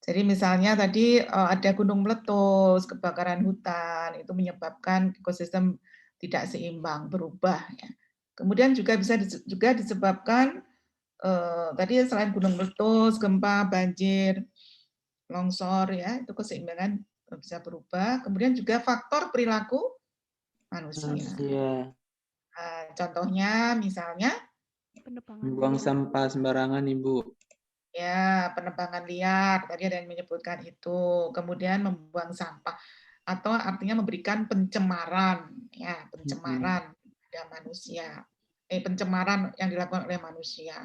jadi misalnya tadi ada gunung meletus, kebakaran hutan, itu menyebabkan ekosistem tidak seimbang, berubah. Ya. Kemudian juga bisa juga disebabkan tadi selain gunung meletus, gempa, banjir, longsor, ya itu keseimbangan bisa berubah. Kemudian juga faktor perilaku manusia. Contohnya misalnya Buang sampah sembarangan, Ibu. ya penebangan liar, tadi ada yang menyebutkan itu. Kemudian membuang sampah atau artinya memberikan pencemaran, ya pencemaran pada manusia. Pencemaran yang dilakukan oleh manusia.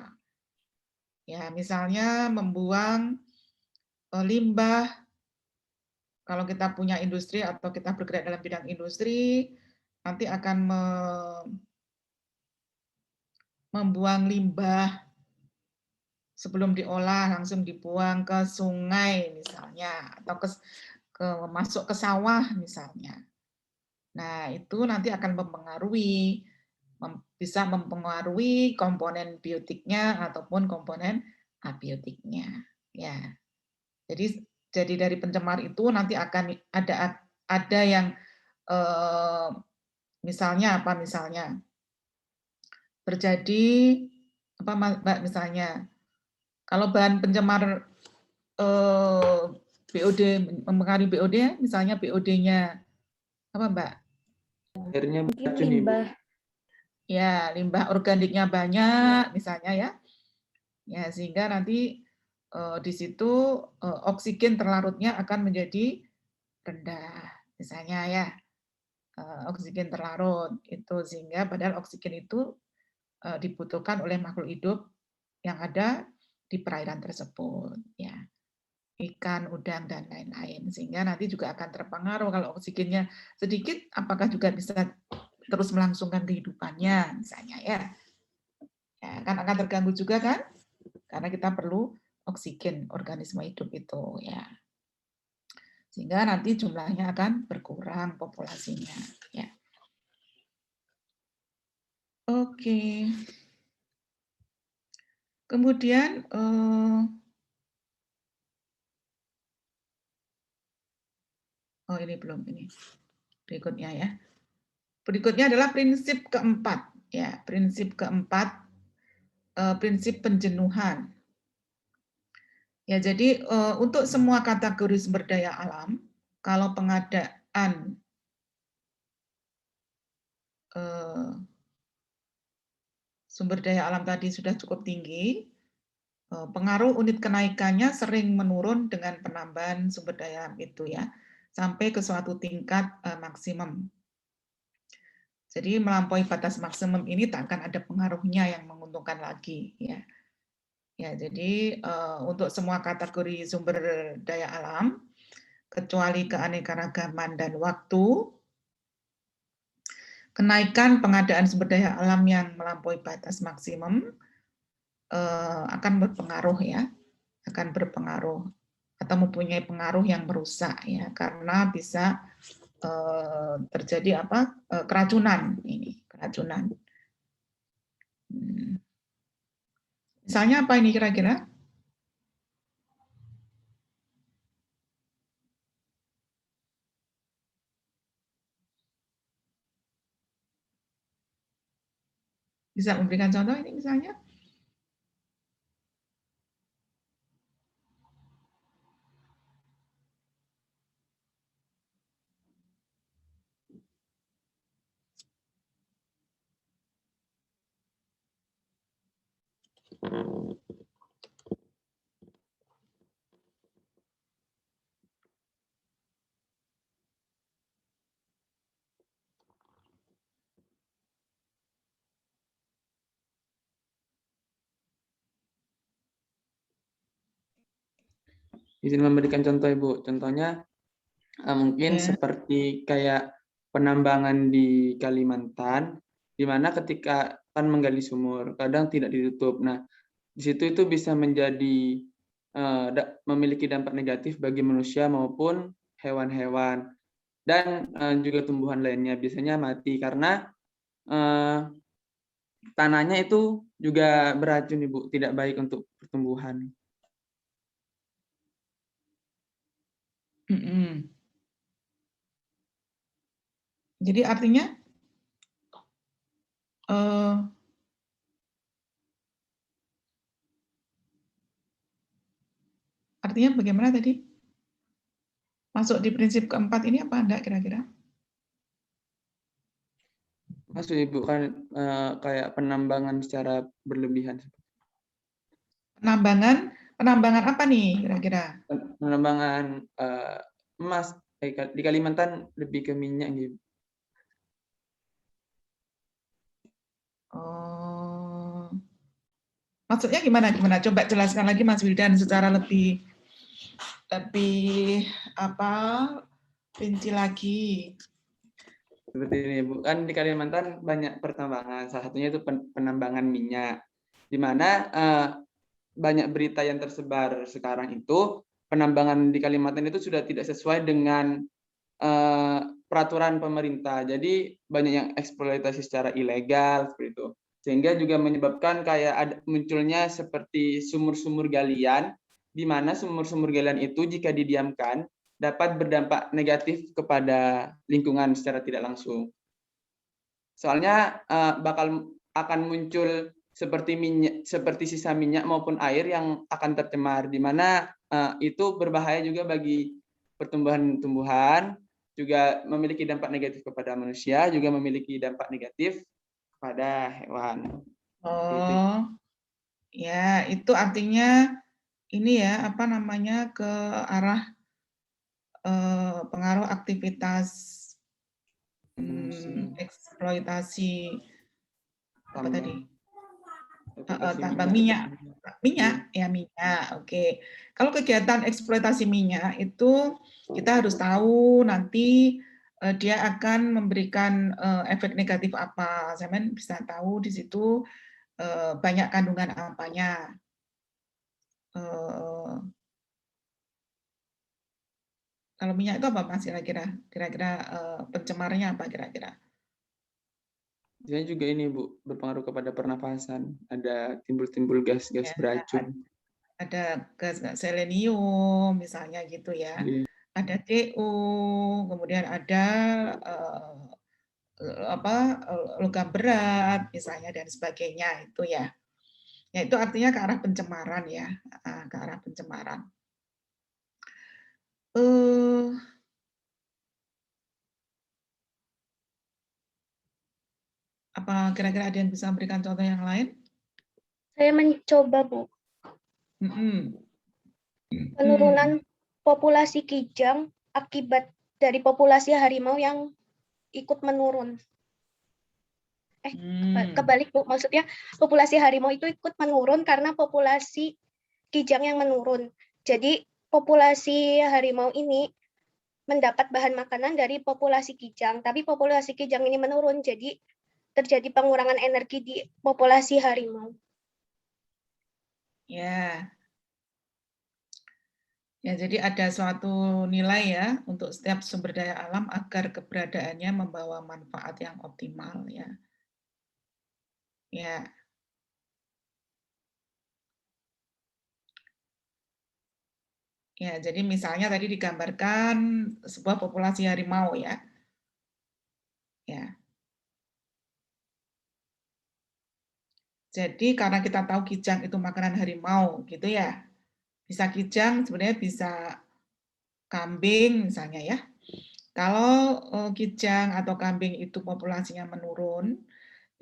Ya, misalnya membuang limbah. Kalau kita punya industri atau kita bergerak dalam bidang industri, nanti akan membuang limbah sebelum diolah langsung dibuang ke sungai misalnya atau masuk ke sawah misalnya. Nah, itu nanti akan bisa mempengaruhi komponen biotiknya ataupun komponen abiotiknya. Ya. Jadi dari pencemar itu nanti akan ada yang misalnya apa misalnya terjadi apa Mbak misalnya kalau bahan pencemar BOD mempengaruhi BOD misalnya BOD-nya apa Mbak? Akhirnya beracun, Ibu. Limbah. Ya, limbah organiknya banyak misalnya ya. Ya, sehingga nanti di situ oksigen terlarutnya akan menjadi rendah misalnya ya. Oksigen terlarut itu sehingga padahal oksigen itu dibutuhkan oleh makhluk hidup yang ada di perairan tersebut ya, ikan, udang dan lain-lain, sehingga nanti juga akan terpengaruh. Kalau oksigennya sedikit apakah juga bisa terus melangsungkan kehidupannya misalnya ya, kan akan terganggu juga kan karena kita perlu oksigen organisme hidup itu ya, sehingga nanti jumlahnya akan berkurang populasinya ya. Oke. Kemudian ini belum ini. Berikutnya ya. Berikutnya adalah prinsip keempat ya, prinsip keempat prinsip penjenuhan. Ya, jadi untuk semua kategori sumber daya alam, kalau pengadaan sumber daya alam tadi sudah cukup tinggi, pengaruh unit kenaikannya sering menurun dengan penambahan sumber daya alam itu ya, sampai ke suatu tingkat maksimum. Jadi melampaui batas maksimum ini tak akan ada pengaruhnya yang menguntungkan lagi ya. Ya, jadi untuk semua kategori sumber daya alam kecuali keanekaragaman dan waktu, kenaikan pengadaan sumber daya alam yang melampaui batas maksimum akan berpengaruh ya, akan berpengaruh atau mempunyai pengaruh yang merusak ya, karena bisa terjadi apa keracunan ini, keracunan. Misalnya apa ini kira-kira? Bisa memberikan contoh ini misalnya? Izin memberikan contoh, Ibu. Contohnya Mungkin Ya. seperti kayak penambangan di Kalimantan, di mana ketika kan menggali sumur, kadang tidak ditutup. Nah, di situ itu bisa menjadi memiliki dampak negatif bagi manusia maupun hewan-hewan dan juga tumbuhan lainnya. Biasanya mati karena tanahnya itu juga beracun, Ibu, tidak baik untuk pertumbuhan. Jadi artinya bagaimana tadi? Masuk di prinsip keempat ini apa enggak kira-kira? Masuk, Ibu, kan kayak penambangan secara berlebihan. Penambangan apa nih kira-kira? Penambangan emas di Kalimantan lebih ke minyak gitu. Oh, maksudnya gimana? Coba jelaskan lagi Mas Wildan secara lebih rinci lagi. Seperti ini, Bu. Kan di Kalimantan banyak pertambangan. Salah satunya itu penambangan minyak. Di mana banyak berita yang tersebar sekarang itu penambangan di Kalimantan itu sudah tidak sesuai dengan peraturan pemerintah. Jadi banyak yang eksploitasi secara ilegal seperti itu. Sehingga juga menyebabkan kayak munculnya seperti sumur-sumur galian, di mana sumur-sumur galian itu jika didiamkan dapat berdampak negatif kepada lingkungan secara tidak langsung. Soalnya akan muncul seperti sisa minyak maupun air yang akan tercemar, di mana itu berbahaya juga bagi pertumbuhan-tumbuhan, juga memiliki dampak negatif kepada manusia, juga memiliki dampak negatif kepada hewan. Oh, ya itu artinya ini ya ke arah pengaruh aktivitas eksploitasi apa tadi? Tambang minyak. Oke. Kalau kegiatan eksploitasi minyak itu kita harus tahu nanti dia akan memberikan efek negatif apa. Saya bisa tahu di situ banyak kandungan apanya. Kalau minyak itu apa Mas kira-kira? Kira-kira pencemarnya apa kira-kira? Dia juga ini, Bu, berpengaruh kepada pernafasan. Ada timbul-timbul gas-gas beracun. Ada gas selenium misalnya gitu ya. Ada TU, kemudian ada logam berat misalnya dan sebagainya itu ya. Ya itu artinya ke arah pencemaran ya, ke arah pencemaran. Apa kira-kira ada yang bisa memberikan contoh yang lain? Saya mencoba, Bu. Penurunan populasi kijang akibat dari populasi harimau yang ikut menurun. Kebalik, Bu. Maksudnya populasi harimau itu ikut menurun karena populasi kijang yang menurun. Jadi populasi harimau ini mendapat bahan makanan dari populasi kijang, tapi populasi kijang ini menurun, jadi terjadi pengurangan energi di populasi harimau. Ya. Ya, jadi ada suatu nilai ya untuk setiap sumber daya alam agar keberadaannya membawa manfaat yang optimal ya. Ya. Ya, jadi misalnya tadi digambarkan sebuah populasi harimau ya. Ya. Jadi karena kita tahu kijang itu makanan harimau gitu ya. Bisa kijang sebenarnya bisa kambing misalnya ya. Kalau kijang atau kambing itu populasinya menurun,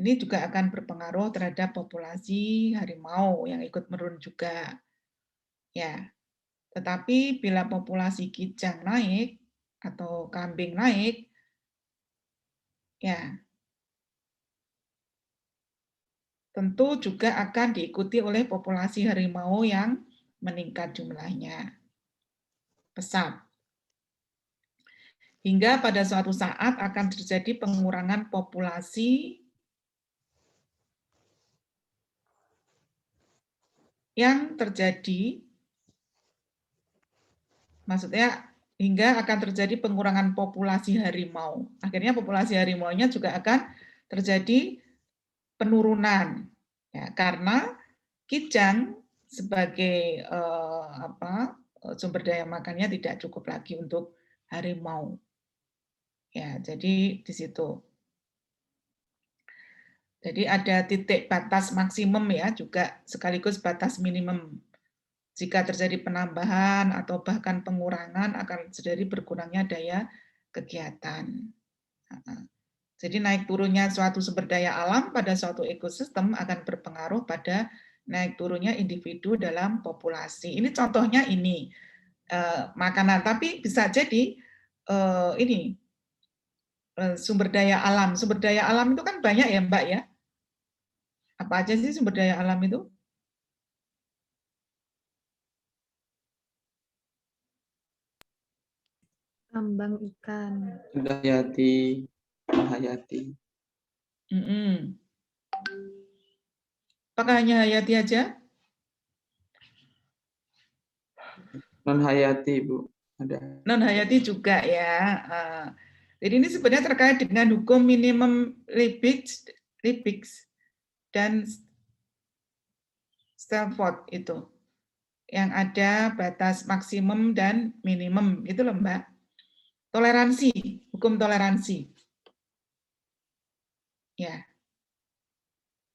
ini juga akan berpengaruh terhadap populasi harimau yang ikut menurun juga. Ya. Tetapi bila populasi kijang naik atau kambing naik, ya tentu juga akan diikuti oleh populasi harimau yang meningkat jumlahnya pesat. hingga pada suatu saat akan terjadi pengurangan populasi yang terjadi, maksudnya hingga akan terjadi pengurangan populasi harimau. Akhirnya populasi harimaunya juga akan terjadi penurunan, ya, karena kijang sebagai sumber daya makannya tidak cukup lagi untuk harimau. Ya, jadi di situ. Jadi ada titik batas maksimum ya, juga sekaligus batas minimum. Jika terjadi penambahan atau bahkan pengurangan akan terjadi berkurangnya daya kegiatan. Jadi naik turunnya suatu sumber daya alam pada suatu ekosistem akan berpengaruh pada naik turunnya individu dalam populasi. Ini contohnya ini makanan, tapi bisa jadi ini sumber daya alam. Sumber daya alam itu kan banyak ya Mbak ya. Apa aja sih sumber daya alam itu? Tambang ikan. Hayati, hayati. Apakah hanya hayati aja? Non hayati, Bu. Ada. Non hayati juga ya. Jadi ini sebenarnya terkait dengan hukum minimum Lippisch dan Stelford itu, yang ada batas maksimum dan minimum itu loh Mbak. Toleransi, hukum toleransi. Ya,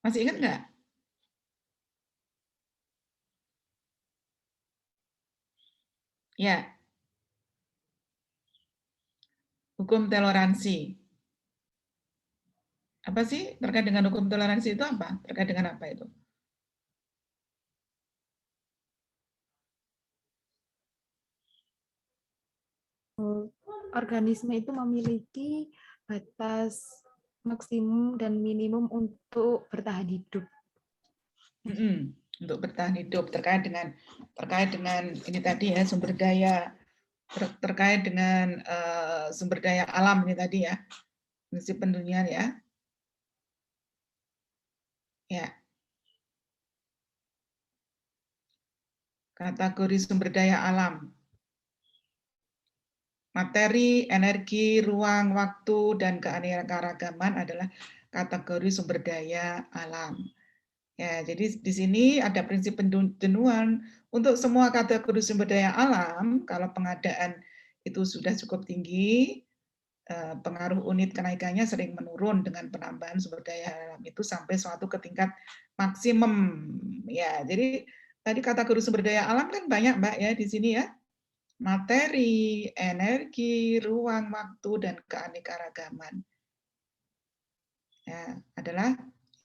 masih ingat nggak? Ya, hukum toleransi. Apa sih terkait dengan hukum toleransi itu apa? Terkait dengan apa itu? Organisme itu memiliki batas maksimum dan minimum untuk bertahan hidup. Untuk bertahan hidup terkait dengan ini tadi ya, sumber daya terkait dengan sumber daya alam ini tadi ya, prinsip pendunian ya. Ya. Kategori sumber daya alam. Materi, energi, ruang, waktu, dan keanekaragaman adalah kategori sumber daya alam. Ya, jadi di sini ada prinsip penjenuhan untuk semua kategori sumber daya alam. Kalau pengadaan itu sudah cukup tinggi, pengaruh unit kenaikannya sering menurun dengan penambahan sumber daya alam itu sampai suatu ke tingkat maksimum. Ya, jadi tadi kategori sumber daya alam kan banyak Mbak ya di sini ya. Materi, energi, ruang, waktu, dan keanekaragaman. Ya, adalah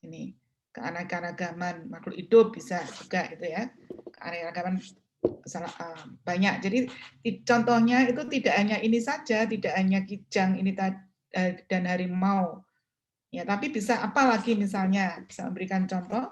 ini keanekaragaman makhluk hidup bisa juga itu ya. Keanekaragaman banyak. Jadi contohnya itu tidak hanya ini saja, tidak hanya kijang ini dan harimau. Ya, tapi bisa apa lagi misalnya? Bisa memberikan contoh?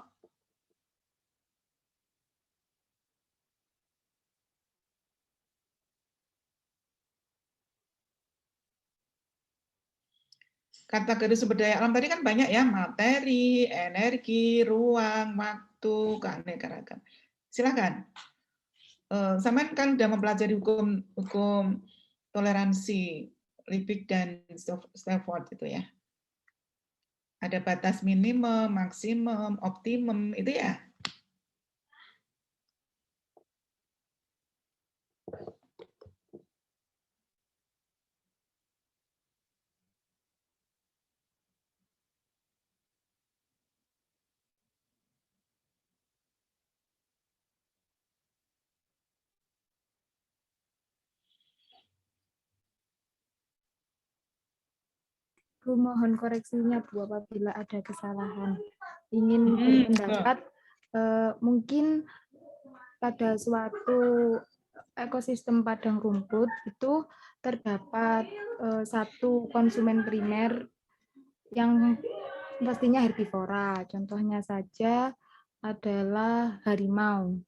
Kategori sumber daya alam tadi kan banyak ya, materi, energi, ruang, waktu, keanekaragaman. Silakan. Sampean kan sudah mempelajari hukum toleransi Lippisch dan Stelford itu ya. Ada batas minimum, maksimum, optimum itu ya. Mohon koreksinya Bu apabila ada kesalahan. Ingin berpendapat mungkin pada suatu ekosistem padang rumput itu terdapat satu konsumen primer yang pastinya herbivora. Contohnya saja adalah harimau.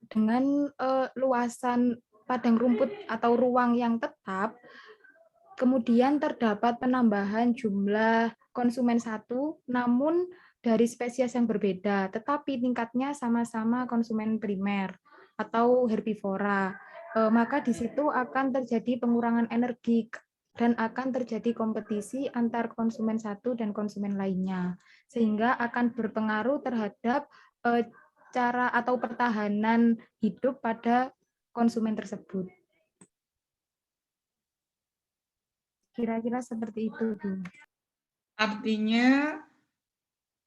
Dengan luasan padang rumput atau ruang yang tetap, Kemudian terdapat penambahan jumlah konsumen satu, namun dari spesies yang berbeda, tetapi tingkatnya sama-sama konsumen primer atau herbivora. Maka di situ akan terjadi pengurangan energi dan akan terjadi kompetisi antar konsumen satu dan konsumen lainnya, sehingga akan berpengaruh terhadap cara atau pertahanan hidup pada konsumen tersebut. Kira-kira seperti itu, Bu. Artinya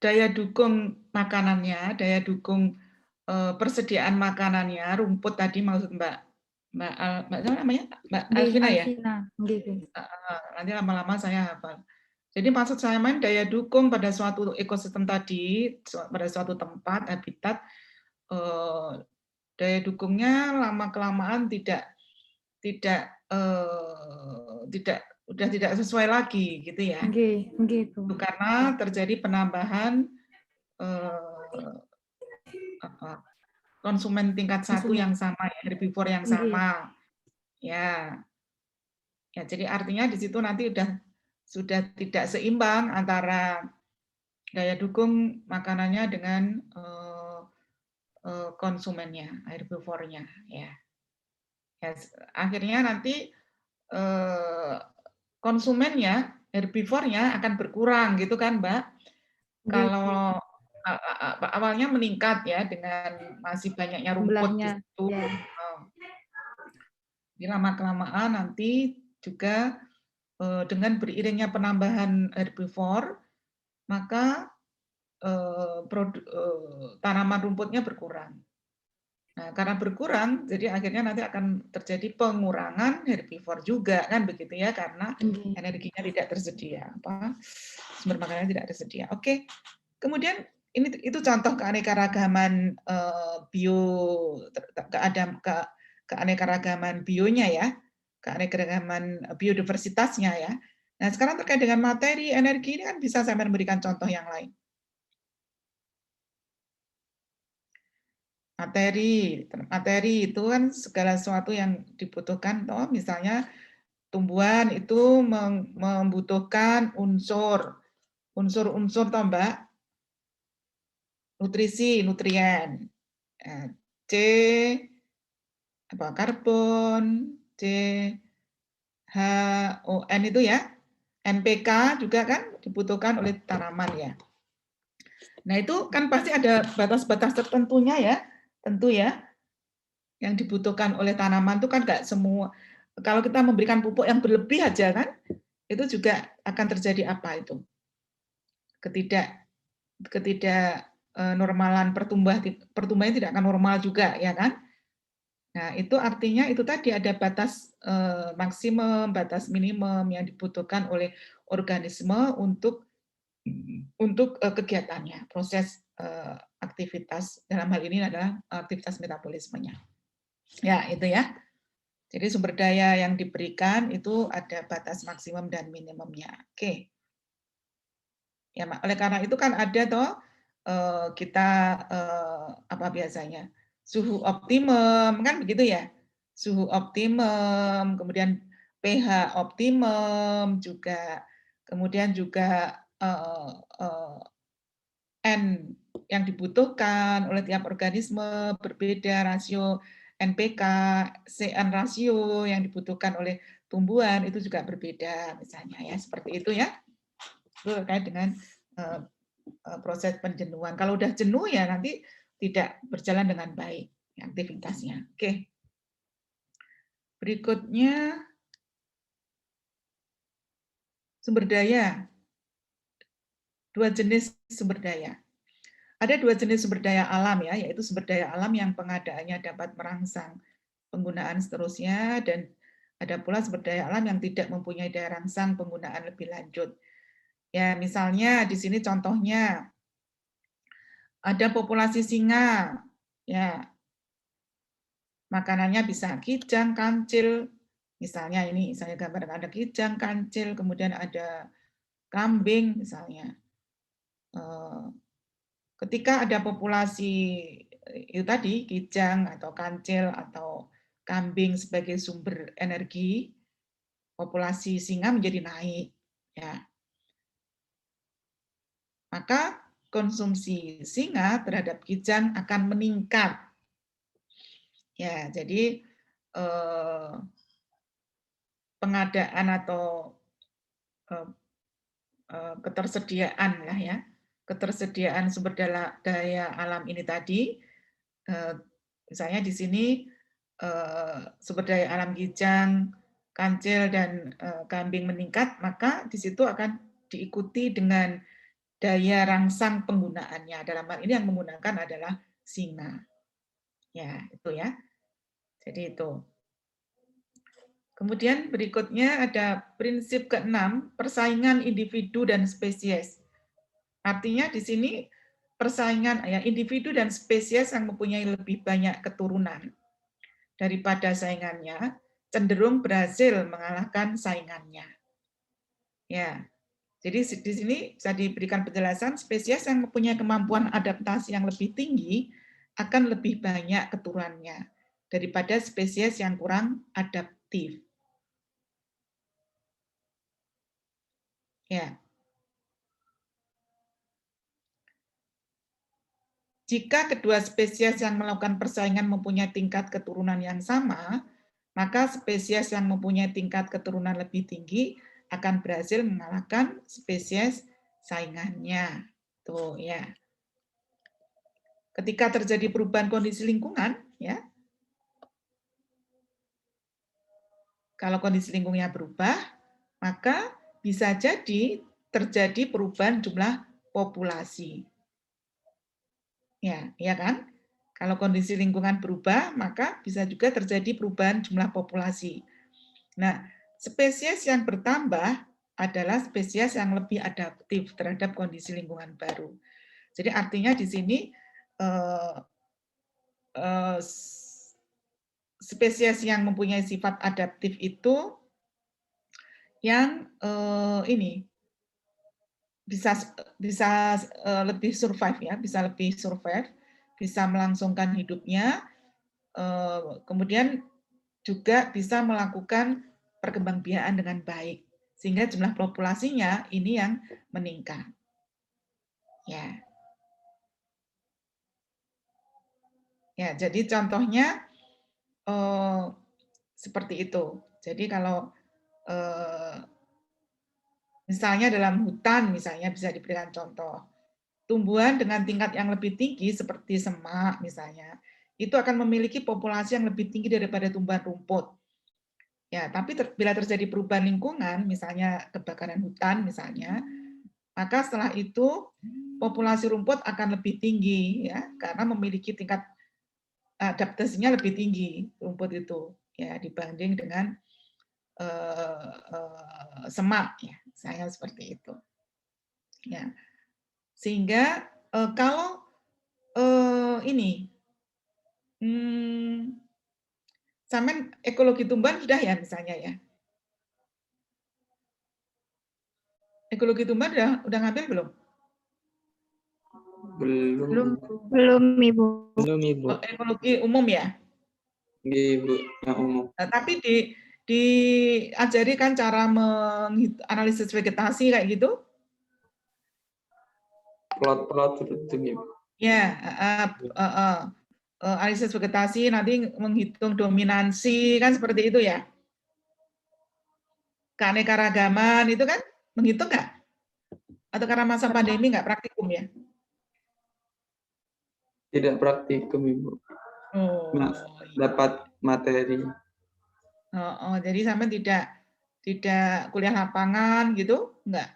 daya dukung makanannya, daya dukung persediaan makanannya, rumput tadi maksud Mbak siapa namanya? Mbak Alvina ya? Alvina, gitu. Nanti lama-lama saya hafal. Jadi maksud saya daya dukung pada suatu ekosistem tadi, pada suatu tempat, habitat, daya dukungnya lama-kelamaan udah tidak sesuai lagi gitu ya. Gitu. Karena terjadi penambahan konsumen tingkat satu yang sama, herbivore yang sama. Ya, jadi artinya di situ nanti sudah tidak seimbang antara daya dukung makanannya dengan konsumennya, herbivornya. Ya, akhirnya nanti konsumennya, herbivornya akan berkurang gitu kan, Mbak? Kalau awalnya meningkat ya dengan masih banyaknya rumput di situ. Jadi lama-kelamaan nanti juga dengan beriringnya penambahan herbivore, maka tanaman rumputnya berkurang. Nah, karena berkurang, jadi akhirnya nanti akan terjadi pengurangan herbivore juga, kan begitu ya, karena energinya tidak tersedia, sumber makanannya tidak tersedia. Oke, kemudian itu contoh keanekaragaman keanekaragaman bionya ya, keanekaragaman biodiversitasnya ya. Nah, sekarang terkait dengan materi, energi ini kan bisa saya memberikan contoh yang lain. Materi itu kan segala sesuatu yang dibutuhkan, toh misalnya tumbuhan itu membutuhkan unsur-unsur toh Mbak, nutrisi, nutrien, C karbon, C HON itu ya, NPK juga kan dibutuhkan oleh tanaman ya. Nah itu kan pasti ada batas-batas tertentunya ya, tentu ya, yang dibutuhkan oleh tanaman itu kan nggak semua. Kalau kita memberikan pupuk yang berlebih aja kan, itu juga akan terjadi apa itu? Ketidak normalan pertumbuhan tidak akan normal juga ya kan? Nah itu artinya itu tadi ada batas maksimum, batas minimum yang dibutuhkan oleh organisme untuk kegiatannya, proses aktivitas dalam hal ini adalah aktivitas metabolismenya. Ya, itu ya. Jadi sumber daya yang diberikan itu ada batas maksimum dan minimumnya. Oke. Ya, oleh karena itu kan ada toh kita apa biasanya? Suhu optimum kan begitu ya? Suhu optimum, kemudian pH optimum juga. Kemudian juga N yang dibutuhkan oleh tiap organisme berbeda, rasio NPK, CN rasio yang dibutuhkan oleh tumbuhan itu juga berbeda misalnya ya, seperti itu ya. Itu terkait dengan proses penjenuhan. Kalau udah jenuh ya nanti tidak berjalan dengan baik aktivitasnya. Oke. Berikutnya sumber daya. Dua jenis sumber daya. Ada dua jenis sumber daya alam ya, yaitu sumber daya alam yang pengadaannya dapat merangsang penggunaan seterusnya, dan ada pula sumber daya alam yang tidak mempunyai daya rangsang penggunaan lebih lanjut. Ya, misalnya di sini contohnya ada populasi singa, ya makanannya bisa kijang, kancil, misalnya ini saya gambarkan ada kijang, kancil, kemudian ada kambing misalnya. Ketika ada populasi itu tadi, kijang atau kancil atau kambing sebagai sumber energi, populasi singa menjadi naik. Ya. Maka konsumsi singa terhadap kijang akan meningkat. Ya, jadi pengadaan atau ketersediaan lah ya, ketersediaan sumber daya alam ini tadi, misalnya di sini sumber daya alam kijang, kancil dan kambing meningkat, maka di situ akan diikuti dengan daya rangsang penggunaannya. Dalam hal ini yang menggunakan adalah singa. Ya, itu ya. Jadi itu. Kemudian berikutnya ada prinsip ke-6, persaingan individu dan spesies. Artinya di sini persaingan ya individu dan spesies yang mempunyai lebih banyak keturunan daripada saingannya cenderung berhasil mengalahkan saingannya. Ya. Jadi di sini bisa diberikan penjelasan spesies yang mempunyai kemampuan adaptasi yang lebih tinggi akan lebih banyak keturunannya daripada spesies yang kurang adaptif. Ya. Jika kedua spesies yang melakukan persaingan mempunyai tingkat keturunan yang sama, maka spesies yang mempunyai tingkat keturunan lebih tinggi akan berhasil mengalahkan spesies saingannya. Tuh ya. Ketika terjadi perubahan kondisi lingkungan, ya. Kalau kondisi lingkungannya berubah, maka bisa jadi terjadi perubahan jumlah populasi. Ya, ya kan? Kalau kondisi lingkungan berubah, maka bisa juga terjadi perubahan jumlah populasi. Nah, spesies yang bertambah adalah spesies yang lebih adaptif terhadap kondisi lingkungan baru. Jadi artinya di sini spesies yang mempunyai sifat adaptif itu yang ini bisa lebih survive ya, bisa lebih survive, bisa melangsungkan hidupnya, kemudian juga bisa melakukan perkembangbiakan dengan baik, sehingga jumlah populasinya ini yang meningkat. Ya. Ya, jadi contohnya seperti itu. Jadi kalau misalnya dalam hutan, misalnya bisa diberikan contoh, tumbuhan dengan tingkat yang lebih tinggi seperti semak misalnya, itu akan memiliki populasi yang lebih tinggi daripada tumbuhan rumput. Ya, tapi bila terjadi perubahan lingkungan, misalnya kebakaran hutan misalnya, maka setelah itu populasi rumput akan lebih tinggi ya, karena memiliki tingkat adaptasinya lebih tinggi rumput itu ya dibanding dengan semak ya, saya seperti itu. Ya. Sehingga kalau ini sampean ekologi tumbuhan sudah ya misalnya ya. Ekologi tumbuhan udah ngambil belum? Belum Ibu. Belum Ibu. Oh, ekologi umum ya? Ibu, yang umum. Nah, tapi diajari kan cara menganalisis vegetasi kayak gitu? Plot itu Ibu. Ya, analisis vegetasi nanti menghitung dominansi kan seperti itu ya? Keanekaragaman itu kan menghitung nggak? Atau karena masa pandemi nggak praktikum ya? Tidak praktikum Ibu. Oh, Dapat materi. Jadi sampai tidak kuliah lapangan gitu, enggak?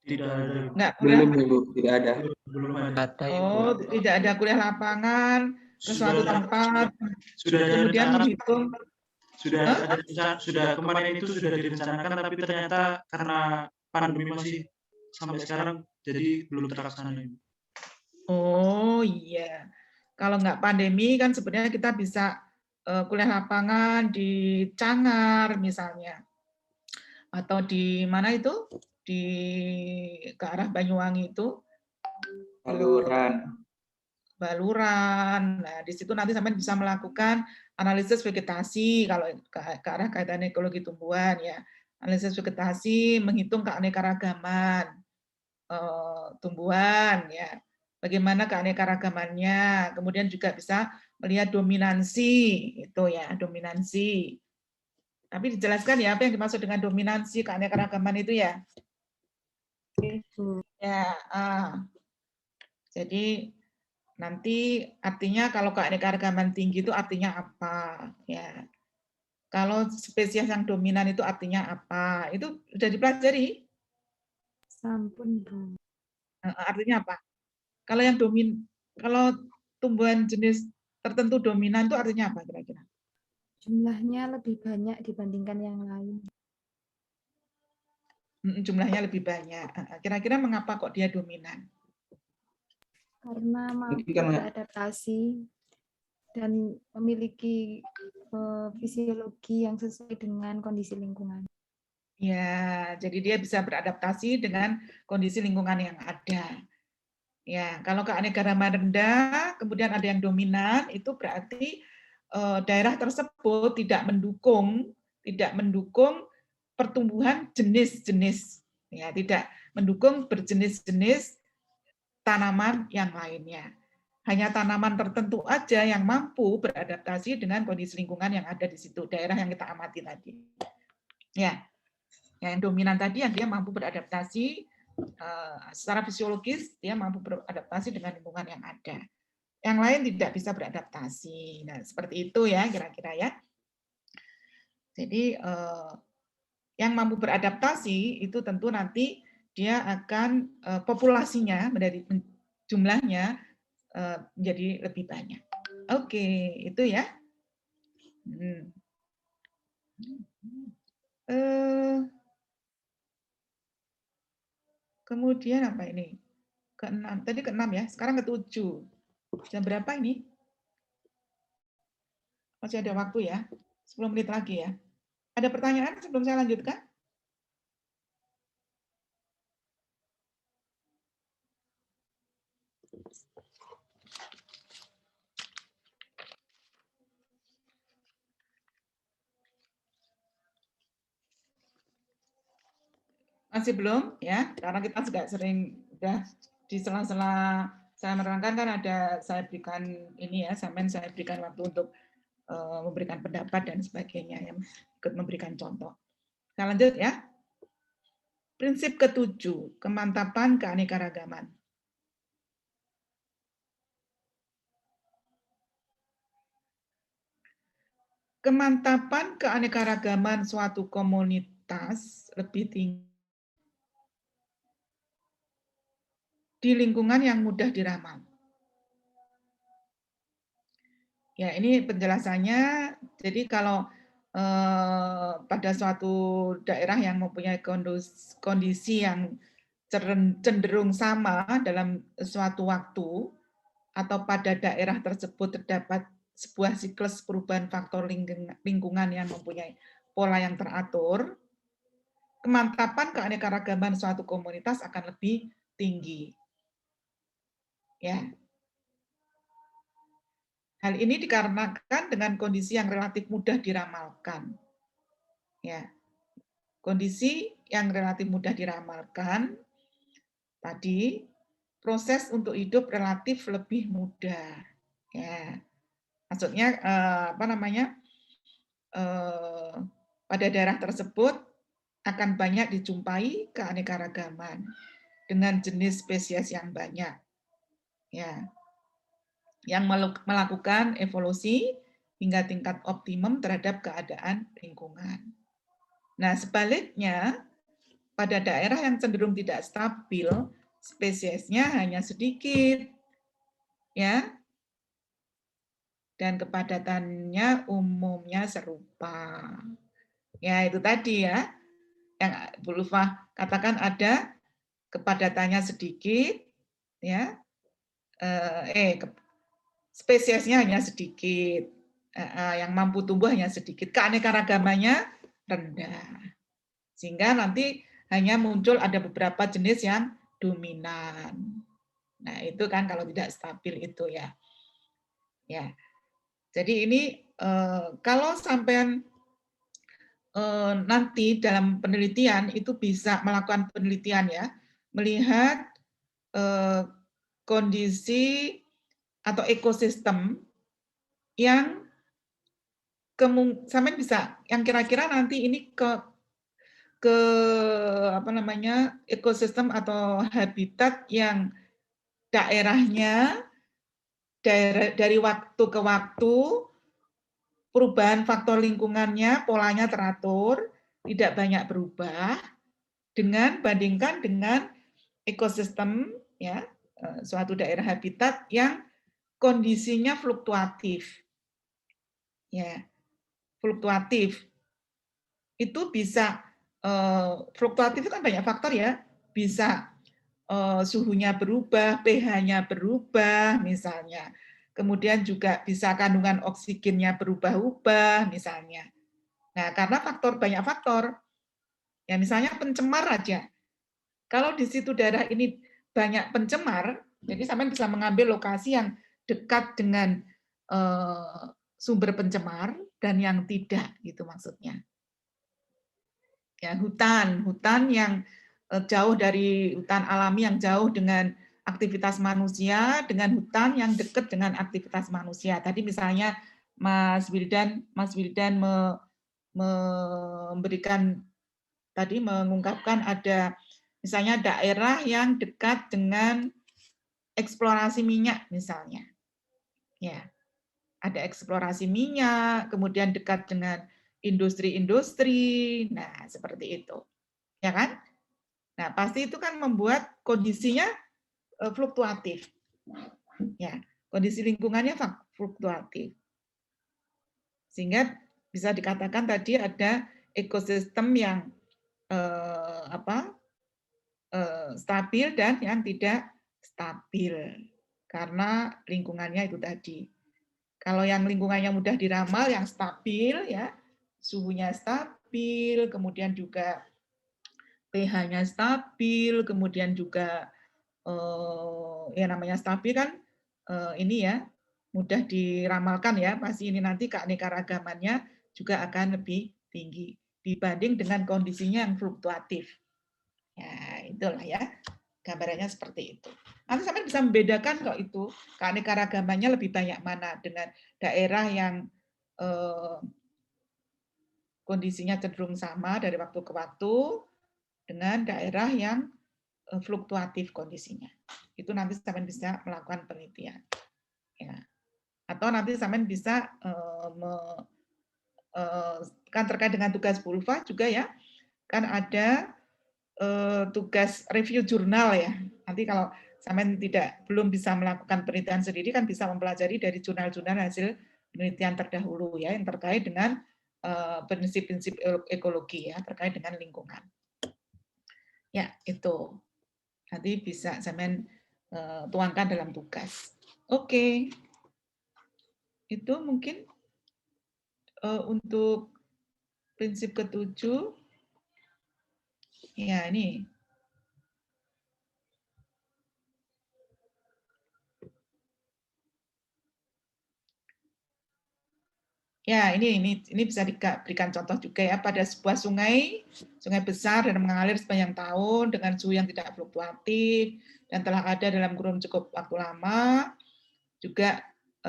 Tidak ada. Enggak kuliah. Belum Ibu, tidak ada. Belum ada. Oh, tidak ada kuliah lapangan ke suatu tempat. Sudah kemudian menghitung. Sudah kemarin itu sudah direncanakan, tapi ternyata karena pandemi masih sampai sekarang, jadi belum terlaksana. Oh iya, kalau nggak pandemi kan sebenarnya kita bisa kuliah lapangan di Cangar misalnya, atau di mana itu ke arah Banyuwangi itu. Baluran. baluran. Nah, di situ nanti sampai bisa melakukan analisis vegetasi kalau ke arah kaitan ekologi tumbuhan ya. Analisis vegetasi, menghitung keanekaragaman tumbuhan ya. Bagaimana keanekaragamannya. Kemudian juga bisa melihat dominansi itu ya, dominansi. Tapi dijelaskan ya apa yang dimaksud dengan dominansi keanekaragaman itu ya. Ya, jadi nanti artinya kalau keanekaragaman tinggi itu artinya apa ya. Kalau spesies yang dominan itu artinya apa? Itu sudah dipelajari? Sampun, Bu. Artinya apa? Kalau yang kalau tumbuhan jenis tertentu dominan itu artinya apa kira-kira? Jumlahnya lebih banyak dibandingkan yang lain. Jumlahnya lebih banyak. Kira-kira mengapa kok dia dominan? Karena mampu beradaptasi dan memiliki fisiologi yang sesuai dengan kondisi lingkungan. Ya, jadi dia bisa beradaptasi dengan kondisi lingkungan yang ada. Ya, kalau keanekaragaman rendah, kemudian ada yang dominan, itu berarti daerah tersebut tidak mendukung pertumbuhan jenis-jenis, ya, tidak mendukung berjenis-jenis tanaman yang lainnya. Hanya tanaman tertentu aja yang mampu beradaptasi dengan kondisi lingkungan yang ada di situ, daerah yang kita amati tadi. Ya, yang dominan tadi yang dia mampu beradaptasi secara fisiologis, dia mampu beradaptasi dengan lingkungan yang ada. Yang lain tidak bisa beradaptasi. Nah, seperti itu ya kira-kira ya. Jadi yang mampu beradaptasi itu tentu nanti dia akan populasinya menjadi jumlahnya menjadi lebih banyak. Oke, itu ya. Kemudian apa ini? Ke-6, tadi ke-6 ya, sekarang ke-7. Jam berapa ini? Masih ada waktu ya, 10 menit lagi ya. Ada pertanyaan sebelum saya lanjutkan? Masih belum ya, karena kita juga sering udah di sela-sela saya menerangkan kan ada saya berikan ini ya, saya berikan waktu untuk memberikan pendapat dan sebagainya, yang ikut memberikan contoh. Saya lanjut ya. Prinsip ke-7, kemantapan keanekaragaman. Kemantapan keanekaragaman suatu komunitas lebih tinggi di lingkungan yang mudah diramal. Ya, ini penjelasannya. Jadi kalau pada suatu daerah yang mempunyai kondisi yang cenderung sama dalam suatu waktu, atau pada daerah tersebut terdapat sebuah siklus perubahan faktor lingkungan yang mempunyai pola yang teratur, kemantapan keanekaragaman suatu komunitas akan lebih tinggi. Ya. Hal ini dikarenakan dengan kondisi yang relatif mudah diramalkan. Ya. Kondisi yang relatif mudah diramalkan tadi, proses untuk hidup relatif lebih mudah. Ya. Maksudnya pada daerah tersebut akan banyak dijumpai keanekaragaman dengan jenis spesies yang banyak. Ya. Yang melakukan evolusi hingga tingkat optimum terhadap keadaan lingkungan. Nah, sebaliknya, pada daerah yang cenderung tidak stabil, spesiesnya hanya sedikit, ya, dan kepadatannya umumnya serupa. Ya, itu tadi ya, yang Bu Lufah katakan ada kepadatannya sedikit, ya, spesiesnya hanya sedikit, yang mampu tumbuh hanya sedikit, keanekaragamannya rendah. Sehingga nanti hanya muncul ada beberapa jenis yang dominan. Nah, itu kan kalau tidak stabil itu ya. Ya. Jadi ini kalau sampean nanti dalam penelitian itu bisa melakukan penelitian ya, melihat kondisi atau ekosistem yang sampean bisa yang kira-kira nanti ini ke apa namanya ekosistem atau habitat yang daerahnya dari waktu ke waktu perubahan faktor lingkungannya polanya teratur, tidak banyak berubah bandingkan dengan ekosistem ya suatu daerah habitat yang kondisinya fluktuatif. Ya, fluktuatif. Itu bisa fluktuatif itu kan banyak faktor ya, bisa suhunya berubah, pH-nya berubah misalnya. Kemudian juga bisa kandungan oksigennya berubah-ubah misalnya. Nah, karena banyak faktor. Ya misalnya pencemar aja. Kalau di situ daerah ini banyak pencemar, jadi sampean bisa mengambil lokasi yang dekat dengan sumber pencemar dan yang tidak gitu maksudnya. Ya, hutan yang jauh dari hutan alami yang jauh dengan aktivitas manusia dengan hutan yang dekat dengan aktivitas manusia. Tadi misalnya Mas Wildan memberikan tadi mengungkapkan ada misalnya daerah yang dekat dengan eksplorasi minyak misalnya. Ya. Ada eksplorasi minyak, kemudian dekat dengan industri-industri. Nah, seperti itu. Ya kan? Nah, pasti itu kan membuat kondisinya fluktuatif. Ya, kondisi lingkungannya fluktuatif. Sehingga bisa dikatakan tadi ada ekosistem yang stabil dan yang tidak stabil karena lingkungannya itu tadi. Kalau yang lingkungannya mudah diramal, yang stabil ya, suhunya stabil, kemudian juga pH-nya stabil, kemudian juga ya namanya stabil kan ini ya mudah diramalkan ya, pasti ini nanti keanekaragamannya juga akan lebih tinggi dibanding dengan kondisinya yang fluktuatif. Ya, itulah ya. Gambarannya seperti itu. Nanti sampai bisa membedakan kok itu keanekaragamannya lebih banyak mana dengan daerah yang kondisinya cenderung sama dari waktu ke waktu dengan daerah yang fluktuatif kondisinya. Itu nanti sampai bisa melakukan penelitian. Ya. Atau nanti sampai bisa kan terkait dengan tugas Bulva juga ya, kan ada tugas review jurnal ya. Nanti kalau sampean belum bisa melakukan penelitian sendiri kan bisa mempelajari dari jurnal-jurnal hasil penelitian terdahulu ya yang terkait dengan prinsip-prinsip ekologi ya terkait dengan lingkungan. Ya, itu. Nanti bisa sampean tuangkan dalam tugas. Oke. Itu mungkin untuk prinsip ke-7. Ya, ini. Ya, ini bisa diberikan contoh juga ya pada sebuah sungai besar dan mengalir sepanjang tahun dengan suhu yang tidak fluktuatif dan telah ada dalam kurun cukup waktu lama. Juga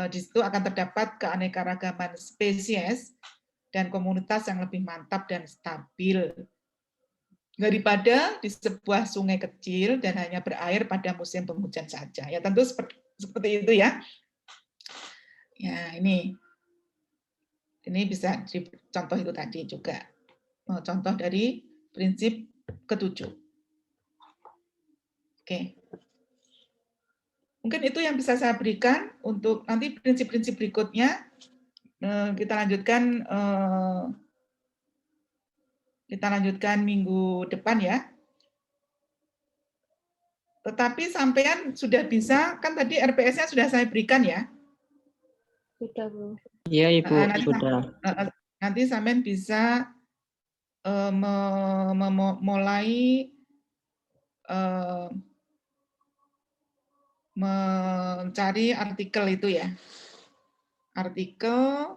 di situ akan terdapat keanekaragaman spesies dan komunitas yang lebih mantap dan stabil daripada di sebuah sungai kecil dan hanya berair pada musim penghujan saja. Ya tentu seperti itu ya. Ya, ini bisa contoh itu tadi juga. Contoh dari prinsip ke-7. Oke. Mungkin itu yang bisa saya berikan untuk nanti prinsip-prinsip berikutnya. Kita lanjutkan minggu depan ya. Tetapi sampean sudah bisa, kan tadi RPS-nya sudah saya berikan ya? Sudah, Bu. Iya, Ibu, sudah. Nanti sampean bisa mulai mencari artikel itu ya. Artikel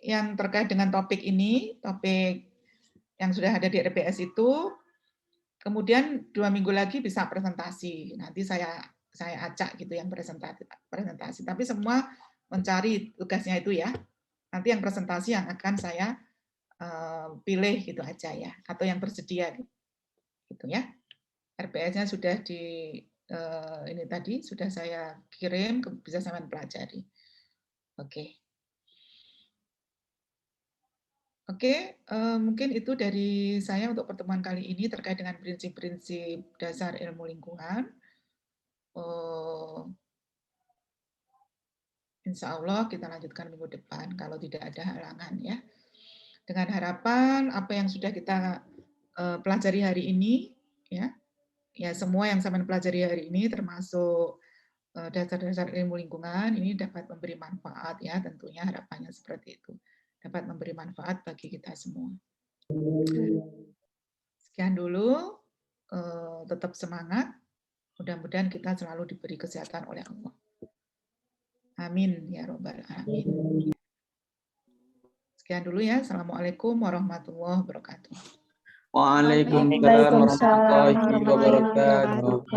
yang terkait dengan topik ini, topik yang sudah ada di RPS itu, kemudian 2 minggu lagi bisa presentasi. Nanti saya acak gitu yang presentasi. Tapi semua mencari tugasnya itu ya. Nanti yang presentasi yang akan saya pilih gitu aja ya, atau yang bersedia gitu ya. RPS-nya sudah ini tadi sudah saya kirim, bisa sampean pelajari. Oke. Oke, mungkin itu dari saya untuk pertemuan kali ini terkait dengan prinsip-prinsip dasar ilmu lingkungan. Insya Allah kita lanjutkan minggu depan kalau tidak ada halangan ya. Dengan harapan apa yang sudah kita pelajari hari ini ya semua yang sampean pelajari hari ini termasuk dasar-dasar ilmu lingkungan ini dapat memberi manfaat ya, tentunya harapannya seperti itu. Dapat memberi manfaat bagi kita semua. Sekian dulu, tetap semangat. Mudah-mudahan kita selalu diberi kesehatan oleh Allah. Amin ya robbal alamin. Sekian dulu ya. Assalamualaikum warahmatullahi wabarakatuh. Waalaikumsalam warahmatullahi wabarakatuh.